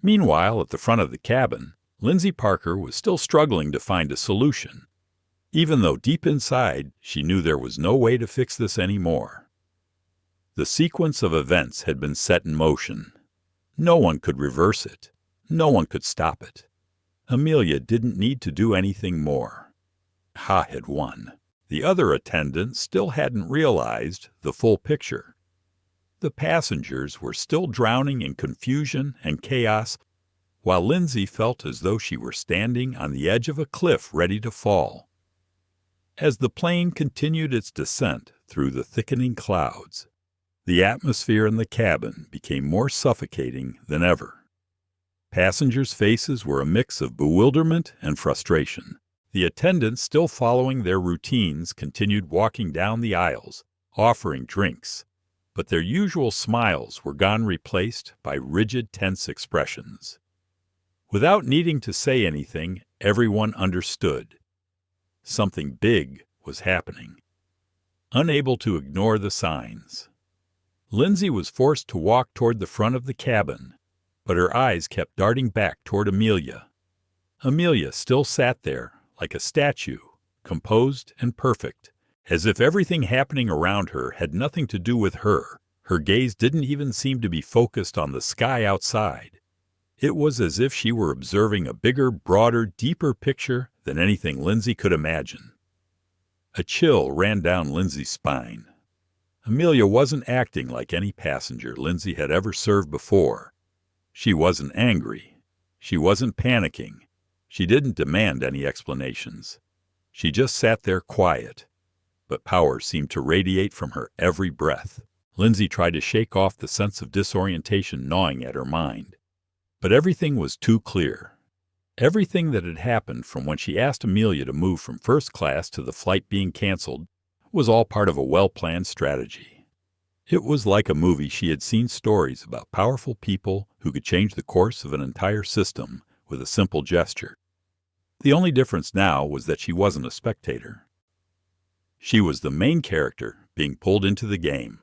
Meanwhile, at the front of the cabin, Lindsay Parker was still struggling to find a solution, even though deep inside she knew there was no way to fix this anymore. The sequence of events had been set in motion. No one could reverse it. No one could stop it. Amelia didn't need to do anything more. Ha had won. The other attendants still hadn't realized the full picture. The passengers were still drowning in confusion and chaos, while Lindsay felt as though she were standing on the edge of a cliff ready to fall. As the plane continued its descent through the thickening clouds, the atmosphere in the cabin became more suffocating than ever. Passengers' faces were a mix of bewilderment and frustration. The attendants, still following their routines, continued walking down the aisles, offering drinks, but their usual smiles were gone, replaced by rigid, tense expressions. Without needing to say anything, everyone understood. Something big was happening. Unable to ignore the signs, Lindsay was forced to walk toward the front of the cabin, but her eyes kept darting back toward Amelia. Amelia still sat there, like a statue, composed and perfect, as if everything happening around her had nothing to do with her. Her gaze didn't even seem to be focused on the sky outside. It was as if she were observing a bigger, broader, deeper picture than anything Lindsay could imagine. A chill ran down Lindsay's spine. Amelia wasn't acting like any passenger Lindsay had ever served before. She wasn't angry. She wasn't panicking. She didn't demand any explanations. She just sat there quiet, but power seemed to radiate from her every breath. Lindsay tried to shake off the sense of disorientation gnawing at her mind. But everything was too clear. Everything that had happened from when she asked Amelia to move from first class to the flight being canceled was all part of a well-planned strategy. It was like a movie she had seen stories about powerful people who could change the course of an entire system with a simple gesture. The only difference now was that she wasn't a spectator. She was the main character being pulled into the game.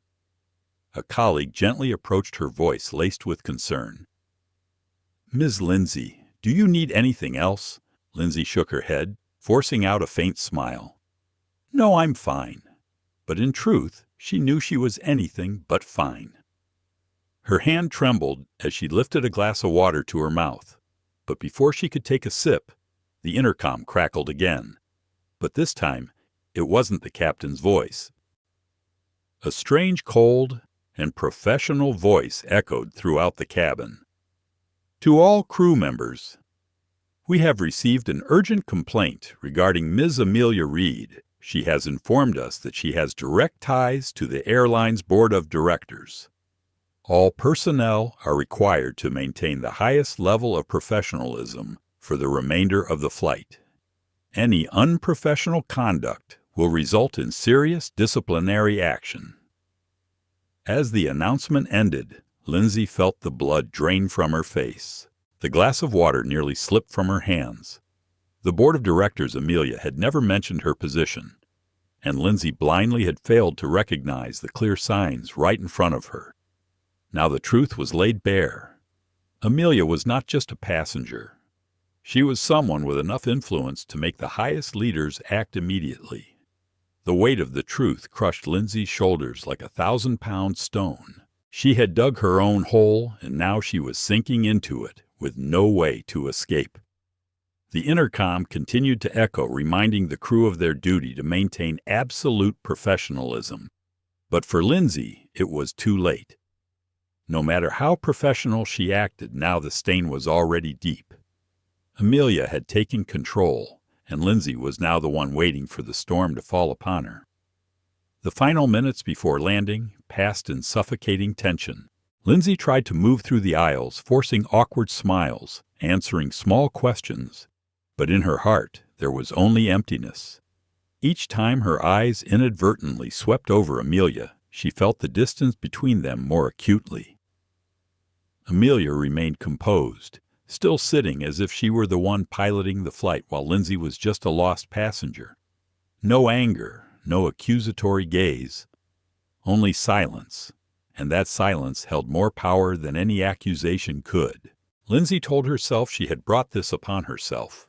A colleague gently approached her, voice laced with concern. "Ms. Lindsay, do you need anything else?" Lindsay shook her head, forcing out a faint smile. "No, I'm fine." But in truth, she knew she was anything but fine. Her hand trembled as she lifted a glass of water to her mouth, but before she could take a sip, the intercom crackled again. But this time, it wasn't the captain's voice. A strange, cold, and professional voice echoed throughout the cabin. "To all crew members, we have received an urgent complaint regarding Ms. Amelia Reed. She has informed us that she has direct ties to the airline's board of directors. All personnel are required to maintain the highest level of professionalism for the remainder of the flight. Any unprofessional conduct will result in serious disciplinary action." As the announcement ended, Lindsay felt the blood drain from her face. The glass of water nearly slipped from her hands. The board of directors, Amelia, had never mentioned her position, and Lindsay blindly had failed to recognize the clear signs right in front of her. Now the truth was laid bare. Amelia was not just a passenger. She was someone with enough influence to make the highest leaders act immediately. The weight of the truth crushed Lindsay's shoulders like a 1,000-pound stone. She had dug her own hole, and now she was sinking into it with no way to escape. The intercom continued to echo, reminding the crew of their duty to maintain absolute professionalism. But for Lindsay, it was too late. No matter how professional she acted, now the stain was already deep. Amelia had taken control, and Lindsay was now the one waiting for the storm to fall upon her. The final minutes before landing passed in suffocating tension. Lindsay tried to move through the aisles, forcing awkward smiles, answering small questions, but in her heart there was only emptiness. Each time her eyes inadvertently swept over Amelia, she felt the distance between them more acutely. Amelia remained composed, still sitting as if she were the one piloting the flight while Lindsay was just a lost passenger. No anger, no accusatory gaze, only silence, and that silence held more power than any accusation could. Lindsay told herself she had brought this upon herself,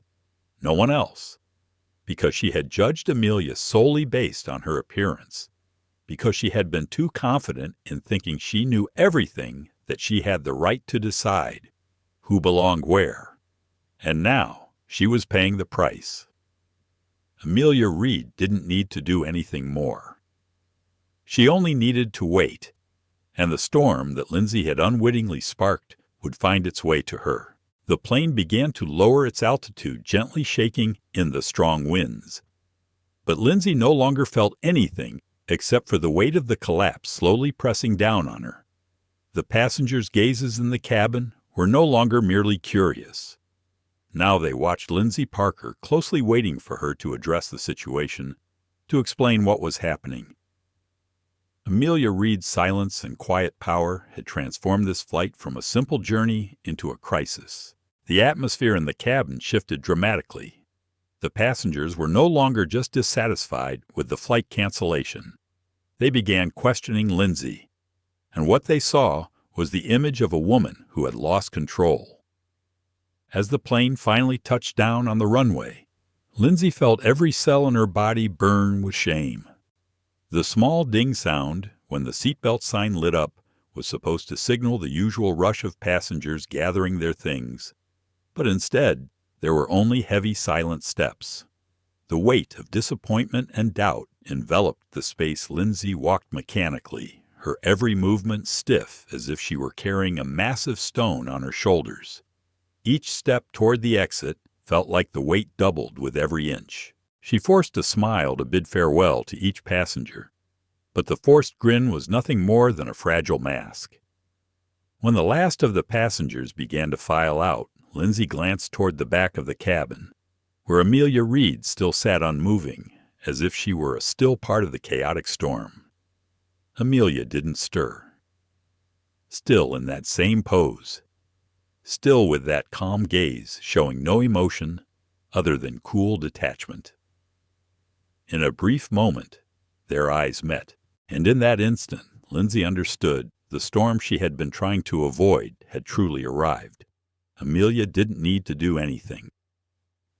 no one else, because she had judged Amelia solely based on her appearance, because she had been too confident in thinking she knew everything, that she had the right to decide who belonged where. And now she was paying the price. Amelia Reed didn't need to do anything more. She only needed to wait, and the storm that Lindsay had unwittingly sparked would find its way to her. The plane began to lower its altitude, gently shaking in the strong winds. But Lindsay no longer felt anything except for the weight of the collapse slowly pressing down on her. The passengers' gazes in the cabin were no longer merely curious. Now they watched Lindsay Parker, closely waiting for her to address the situation, to explain what was happening. Amelia Reed's silence and quiet power had transformed this flight from a simple journey into a crisis. The atmosphere in the cabin shifted dramatically. The passengers were no longer just dissatisfied with the flight cancellation. They began questioning Lindsay, and what they saw was the image of a woman who had lost control. As the plane finally touched down on the runway, Lindsay felt every cell in her body burn with shame. The small ding sound, when the seatbelt sign lit up, was supposed to signal the usual rush of passengers gathering their things, but instead, there were only heavy, silent steps. The weight of disappointment and doubt enveloped the space Lindsay walked mechanically, her every movement stiff as if she were carrying a massive stone on her shoulders. Each step toward the exit felt like the weight doubled with every inch. She forced a smile to bid farewell to each passenger, but the forced grin was nothing more than a fragile mask. When the last of the passengers began to file out, Lindsay glanced toward the back of the cabin, where Amelia Reed still sat unmoving, as if she were a still part of the chaotic storm. Amelia didn't stir. Still in that same pose. Still with that calm gaze showing no emotion other than cool detachment. In a brief moment, their eyes met, and in that instant, Lindsay understood the storm she had been trying to avoid had truly arrived. Amelia didn't need to do anything.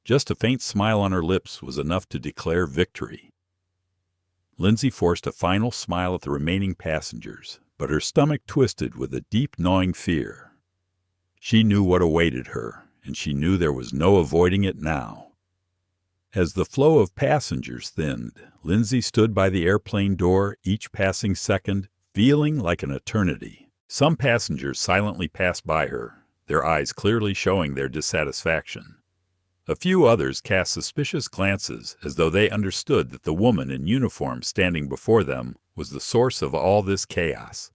Just a faint smile on her lips was enough to declare victory. Lindsay forced a final smile at the remaining passengers, but her stomach twisted with a deep gnawing fear. She knew what awaited her, and she knew there was no avoiding it now. As the flow of passengers thinned, Lindsay stood by the airplane door, each passing second feeling like an eternity. Some passengers silently passed by her, their eyes clearly showing their dissatisfaction. A few others cast suspicious glances as though they understood that the woman in uniform standing before them was the source of all this chaos.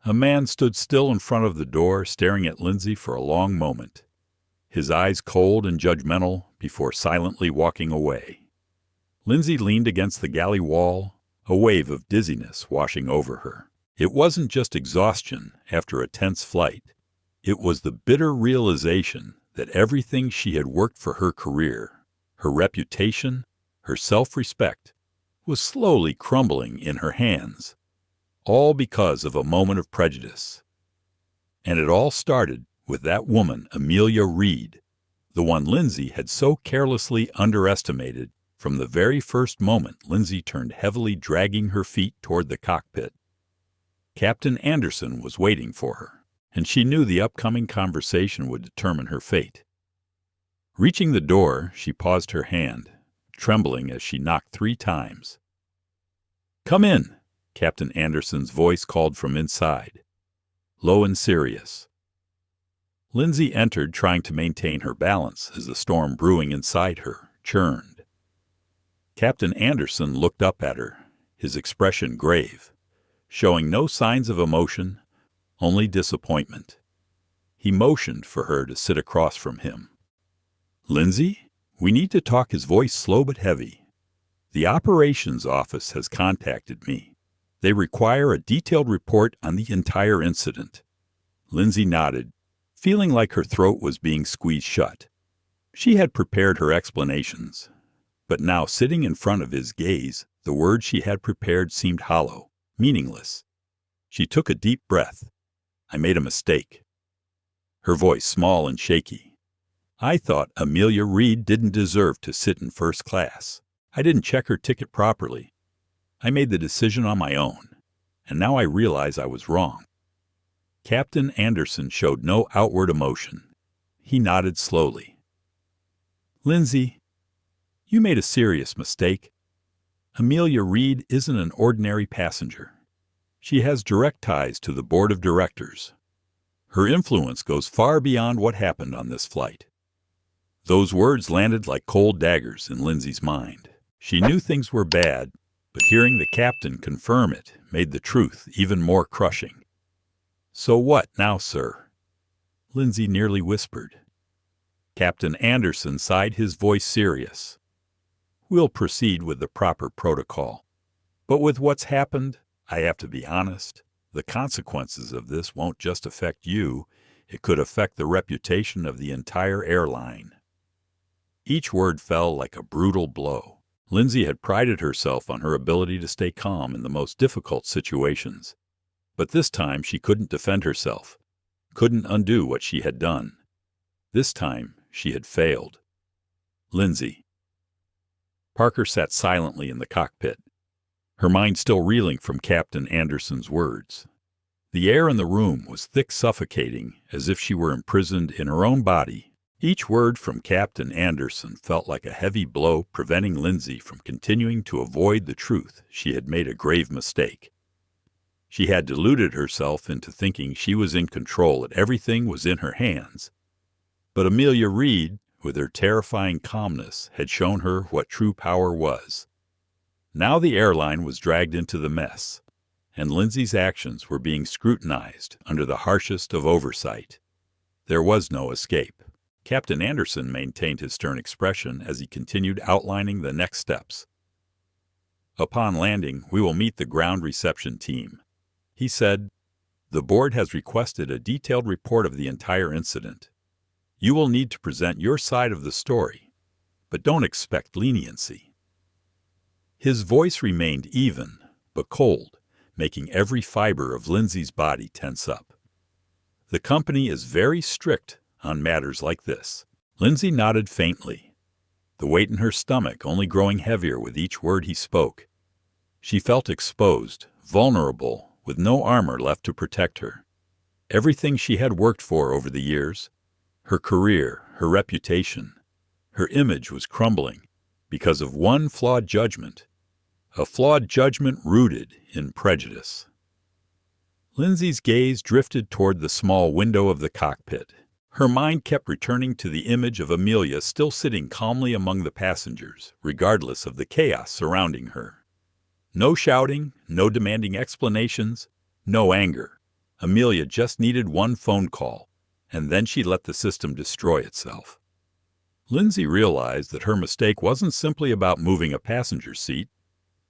A man stood still in front of the door, staring at Lindsay for a long moment, his eyes cold and judgmental, before silently walking away. Lindsay leaned against the galley wall, a wave of dizziness washing over her. It wasn't just exhaustion after a tense flight. It was the bitter realization that everything she had worked for, her career, her reputation, her self-respect, was slowly crumbling in her hands, all because of a moment of prejudice. And it all started with that woman, Amelia Reed, the one Lindsay had so carelessly underestimated from the very first moment Lindsay turned heavily, dragging her feet toward the cockpit. Captain Anderson was waiting for her, and she knew the upcoming conversation would determine her fate. Reaching the door, she paused her hand, trembling as she knocked 3 times. "Come in," Captain Anderson's voice called from inside, low and serious. Lindsay entered, trying to maintain her balance as the storm brewing inside her churned. Captain Anderson looked up at her, his expression grave, showing no signs of emotion, only disappointment. He motioned for her to sit across from him. "Lindsay, we need to talk," his voice slow but heavy. "The operations office has contacted me. They require a detailed report on the entire incident." Lindsay nodded, feeling like her throat was being squeezed shut. She had prepared her explanations, but now sitting in front of his gaze, the words she had prepared seemed hollow, meaningless. She took a deep breath. "I made a mistake." Her voice small and shaky. "I thought Amelia Reed didn't deserve to sit in first class. I didn't check her ticket properly. I made the decision on my own, and now I realize I was wrong." Captain Anderson showed no outward emotion. He nodded slowly. "Lindsay, you made a serious mistake. Amelia Reed isn't an ordinary passenger. She has direct ties to the board of directors. Her influence goes far beyond what happened on this flight." Those words landed like cold daggers in Lindsay's mind. She knew things were bad, but hearing the captain confirm it made the truth even more crushing. "So what now, sir?" Lindsay nearly whispered. Captain Anderson sighed, his voice serious. We'll proceed with the proper protocol. But with what's happened, I have to be honest, the consequences of this won't just affect you, it could affect the reputation of the entire airline. Each word fell like a brutal blow. Lindsay had prided herself on her ability to stay calm in the most difficult situations. But this time she couldn't defend herself, couldn't undo what she had done. This time she had failed. Lindsay. Parker sat silently in the cockpit, her mind still reeling from Captain Anderson's words. The air in the room was thick, suffocating, as if she were imprisoned in her own body. Each word from Captain Anderson felt like a heavy blow, preventing Lindsay from continuing to avoid the truth. She had made a grave mistake. She had deluded herself into thinking she was in control, that everything was in her hands. But Amelia Reed, with her terrifying calmness, had shown her what true power was. Now the airline was dragged into the mess, and Lindsay's actions were being scrutinized under the harshest of oversight. There was no escape. Captain Anderson maintained his stern expression as he continued outlining the next steps. Upon landing, we will meet the ground reception team. He said, the board has requested a detailed report of the entire incident. You will need to present your side of the story, but don't expect leniency. His voice remained even, but cold, making every fiber of Lindsay's body tense up. The company is very strict on matters like this. Lindsay nodded faintly, the weight in her stomach only growing heavier with each word he spoke. She felt exposed, vulnerable, with no armor left to protect her. Everything she had worked for over the years, her career, her reputation, her image was crumbling because of one flawed judgment, a flawed judgment rooted in prejudice. Lindsay's gaze drifted toward the small window of the cockpit. Her mind kept returning to the image of Amelia still sitting calmly among the passengers, regardless of the chaos surrounding her. No shouting, no demanding explanations, no anger. Amelia just needed one phone call, and then she let the system destroy itself. Lindsay realized that her mistake wasn't simply about moving a passenger seat.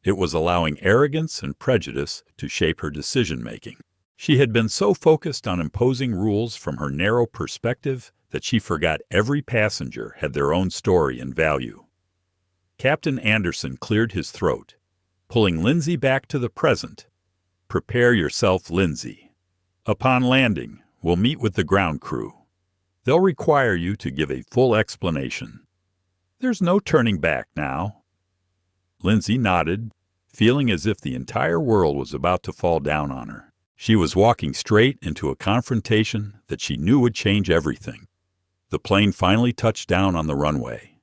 It was allowing arrogance and prejudice to shape her decision-making. She had been so focused on imposing rules from her narrow perspective that she forgot every passenger had their own story and value. Captain Anderson cleared his throat, pulling Lindsay back to the present. Prepare yourself, Lindsay. Upon landing, we'll meet with the ground crew. They'll require you to give a full explanation. There's no turning back now. Lindsay nodded, feeling as if the entire world was about to fall down on her. She was walking straight into a confrontation that she knew would change everything. The plane finally touched down on the runway.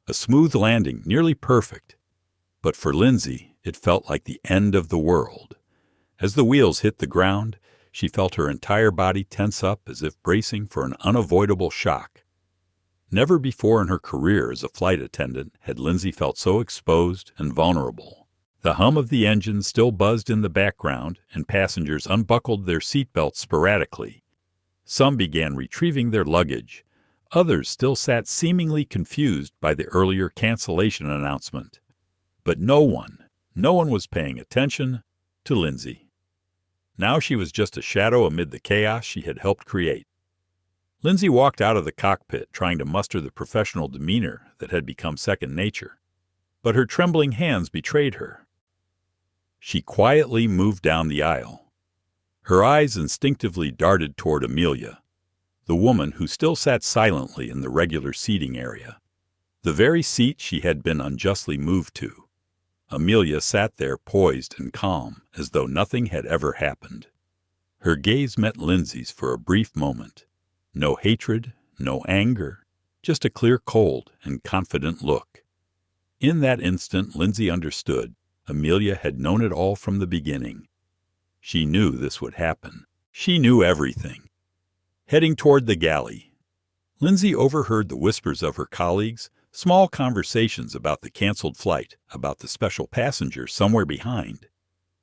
A smooth landing, nearly perfect. But for Lindsay, it felt like the end of the world. As the wheels hit the ground, she felt her entire body tense up as if bracing for an unavoidable shock. Never before in her career as a flight attendant had Lindsay felt so exposed and vulnerable. The hum of the engine still buzzed in the background, and passengers unbuckled their seatbelts sporadically. Some began retrieving their luggage. Others still sat seemingly confused by the earlier cancellation announcement. But no one was paying attention to Lindsay. Now she was just a shadow amid the chaos she had helped create. Lindsay walked out of the cockpit, trying to muster the professional demeanor that had become second nature. But her trembling hands betrayed her. She quietly moved down the aisle. Her eyes instinctively darted toward Amelia, the woman who still sat silently in the regular seating area, the very seat she had been unjustly moved to. Amelia sat there poised and calm, as though nothing had ever happened. Her gaze met Lindsay's for a brief moment. No hatred, no anger, just a clear, cold, and confident look. In that instant, Lindsay understood. Amelia had known it all from the beginning. She knew this would happen. She knew everything. Heading toward the galley, Lindsay overheard the whispers of her colleagues, small conversations about the canceled flight, about the special passenger somewhere behind.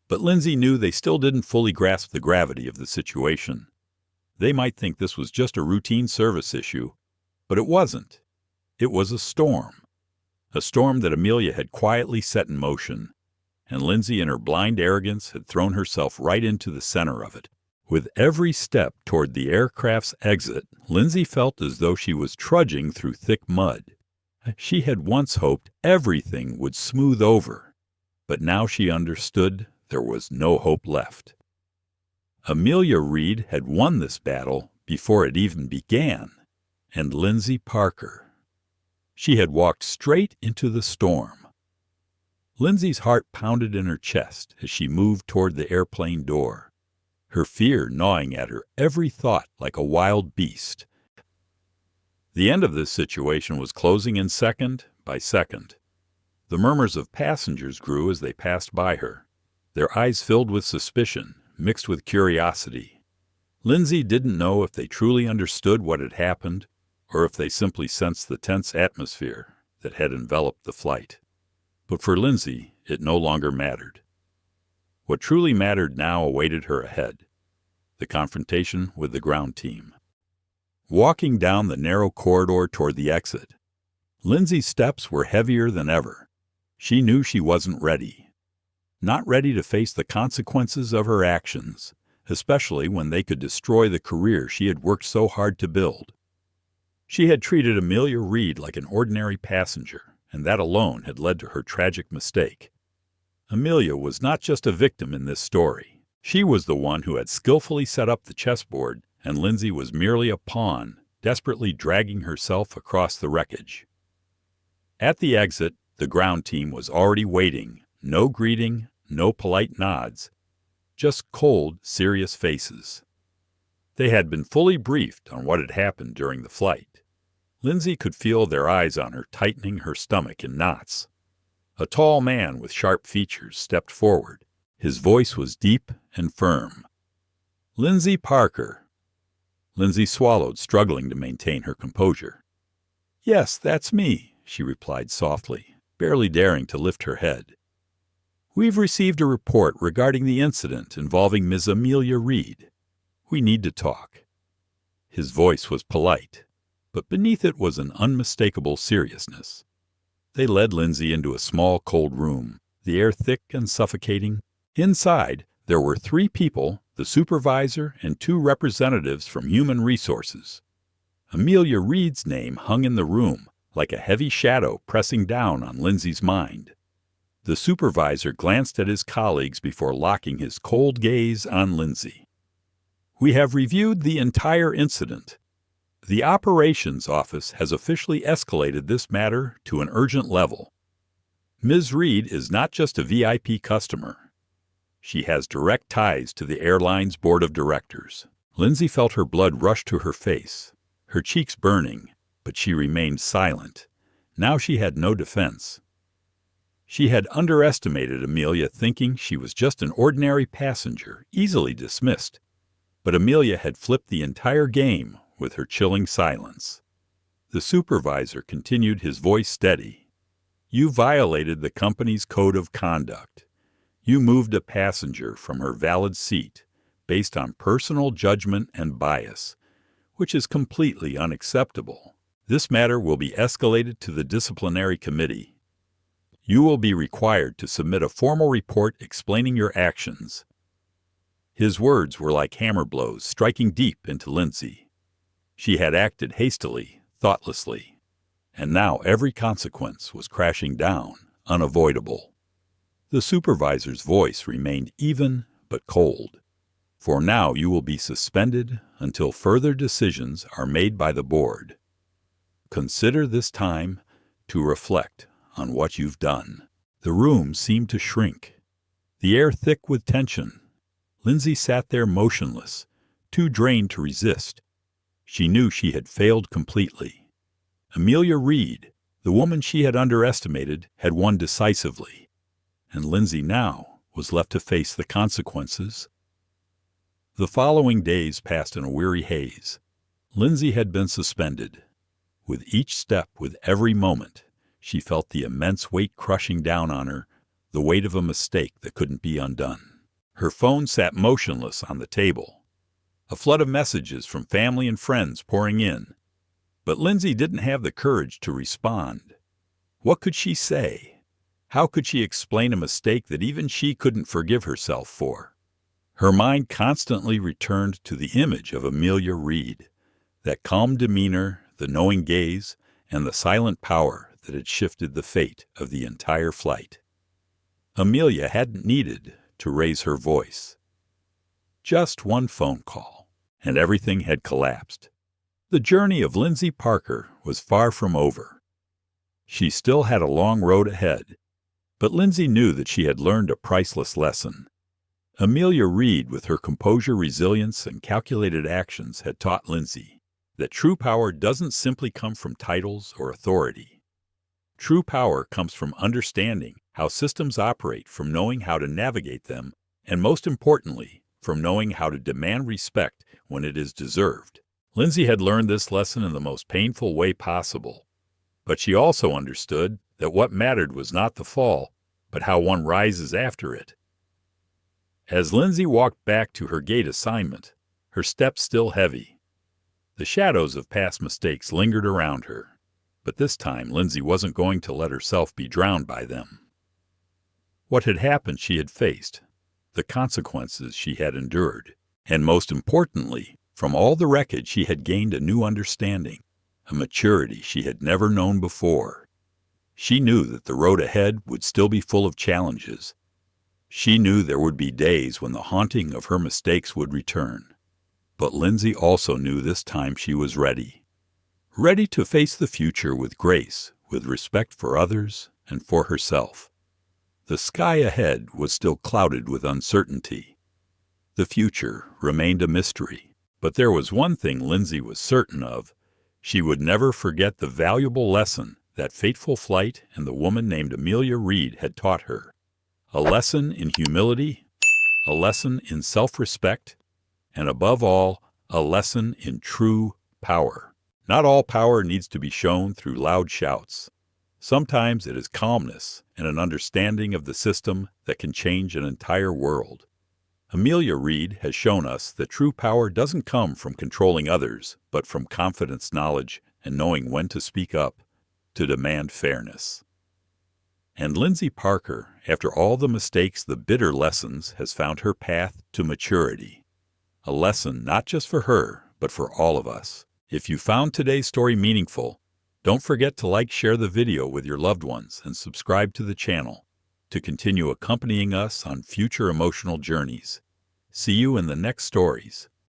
But Lindsay knew they still didn't fully grasp the gravity of the situation. They might think this was just a routine service issue, but it wasn't. It was a storm that Amelia had quietly set in motion, and Lindsay in her blind arrogance had thrown herself right into the center of it. With every step toward the aircraft's exit, Lindsay felt as though she was trudging through thick mud. She had once hoped everything would smooth over, but now she understood there was no hope left. Amelia Reed had won this battle before it even began, and Lindsay Parker. She had walked straight into the storm. Lindsay's heart pounded in her chest as she moved toward the airplane door, her fear gnawing at her every thought like a wild beast. The end of this situation was closing in second by second. The murmurs of passengers grew as they passed by her, their eyes filled with suspicion, mixed with curiosity. Lindsay didn't know if they truly understood what had happened or if they simply sensed the tense atmosphere that had enveloped the flight. But for Lindsay, it no longer mattered. What truly mattered now awaited her ahead, the confrontation with the ground team. Walking down the narrow corridor toward the exit, Lindsay's steps were heavier than ever. She knew she wasn't ready. Not ready to face the consequences of her actions, especially when they could destroy the career she had worked so hard to build. She had treated Amelia Reed like an ordinary passenger, and that alone had led to her tragic mistake. Amelia was not just a victim in this story. She was the one who had skillfully set up the chessboard, and Lindsay was merely a pawn, desperately dragging herself across the wreckage. At the exit, the ground team was already waiting. No greeting, no polite nods, just cold, serious faces. They had been fully briefed on what had happened during the flight. Lindsay could feel their eyes on her, tightening her stomach in knots. A tall man with sharp features stepped forward. His voice was deep and firm. "Lindsay Parker." Lindsay swallowed, struggling to maintain her composure. "Yes, that's me," she replied softly, barely daring to lift her head. "We've received a report regarding the incident involving Ms. Amelia Reed. We need to talk." His voice was polite, but beneath it was an unmistakable seriousness. They led Lindsay into a small, cold room, the air thick and suffocating. Inside, there were 3 people, the supervisor and 2 representatives from Human Resources. Amelia Reed's name hung in the room, like a heavy shadow pressing down on Lindsay's mind. The supervisor glanced at his colleagues before locking his cold gaze on Lindsay. "We have reviewed the entire incident. The operations office has officially escalated this matter to an urgent level. Ms. Reed is not just a VIP customer. She has direct ties to the airline's board of directors." Lindsay felt her blood rush to her face, her cheeks burning, but she remained silent. Now she had no defense. She had underestimated Amelia, thinking she was just an ordinary passenger, easily dismissed. But Amelia had flipped the entire game with her chilling silence. The supervisor continued, his voice steady. "You violated the company's code of conduct. You moved a passenger from her valid seat based on personal judgment and bias, which is completely unacceptable. This matter will be escalated to the disciplinary committee. You will be required to submit a formal report explaining your actions." His words were like hammer blows striking deep into Lindsay. She had acted hastily, thoughtlessly, and now every consequence was crashing down, unavoidable. The supervisor's voice remained even but cold. "For now you will be suspended until further decisions are made by the board. Consider this time to reflect on what you've done." The room seemed to shrink, the air thick with tension. Lindsay sat there motionless, too drained to resist. She knew she had failed completely. Amelia Reed, the woman she had underestimated, had won decisively, and Lindsay now was left to face the consequences. The following days passed in a weary haze. Lindsay had been suspended. With each step, with every moment, she felt the immense weight crushing down on her, the weight of a mistake that couldn't be undone. Her phone sat motionless on the table. a flood of messages from family and friends pouring in. But Lindsay didn't have the courage to respond. What could she say? How could she explain a mistake that even she couldn't forgive herself for? Her mind constantly returned to the image of Amelia Reed, that calm demeanor, the knowing gaze, and the silent power that had shifted the fate of the entire flight. Amelia hadn't needed to raise her voice. Just one phone call, and everything had collapsed. The journey of Lindsay Parker was far from over. She still had a long road ahead, but Lindsay knew that she had learned a priceless lesson. Amelia Reed, with her composure, resilience, and calculated actions, had taught Lindsay that true power doesn't simply come from titles or authority. True power comes from understanding how systems operate, from knowing how to navigate them, and most importantly, from knowing how to demand respect when it is deserved. Lindsay had learned this lesson in the most painful way possible, but she also understood that what mattered was not the fall, but how one rises after it. As Lindsay walked back to her gate assignment, her steps still heavy, the shadows of past mistakes lingered around her, but this time Lindsay wasn't going to let herself be drowned by them. What had happened she had faced, the consequences she had endured, and most importantly, from all the wreckage she had gained a new understanding, a maturity she had never known before. She knew that the road ahead would still be full of challenges. She knew there would be days when the haunting of her mistakes would return. But Lindsay also knew this time she was ready. Ready to face the future with grace, with respect for others and for herself. The sky ahead was still clouded with uncertainty. The future remained a mystery. But there was one thing Lindsay was certain of. She would never forget the valuable lesson that fateful flight and the woman named Amelia Reed had taught her. A lesson in humility, a lesson in self-respect, and above all, a lesson in true power. Not all power needs to be shown through loud shouts. Sometimes it is calmness and an understanding of the system that can change an entire world. Amelia Reed has shown us that true power doesn't come from controlling others, but from confidence, knowledge, and knowing when to speak up, to demand fairness. And Lindsay Parker, after all the mistakes, the bitter lessons, has found her path to maturity. A lesson not just for her, but for all of us. If you found today's story meaningful, don't forget to like, share the video with your loved ones, and subscribe to the channel to continue accompanying us on future emotional journeys. See you in the next stories.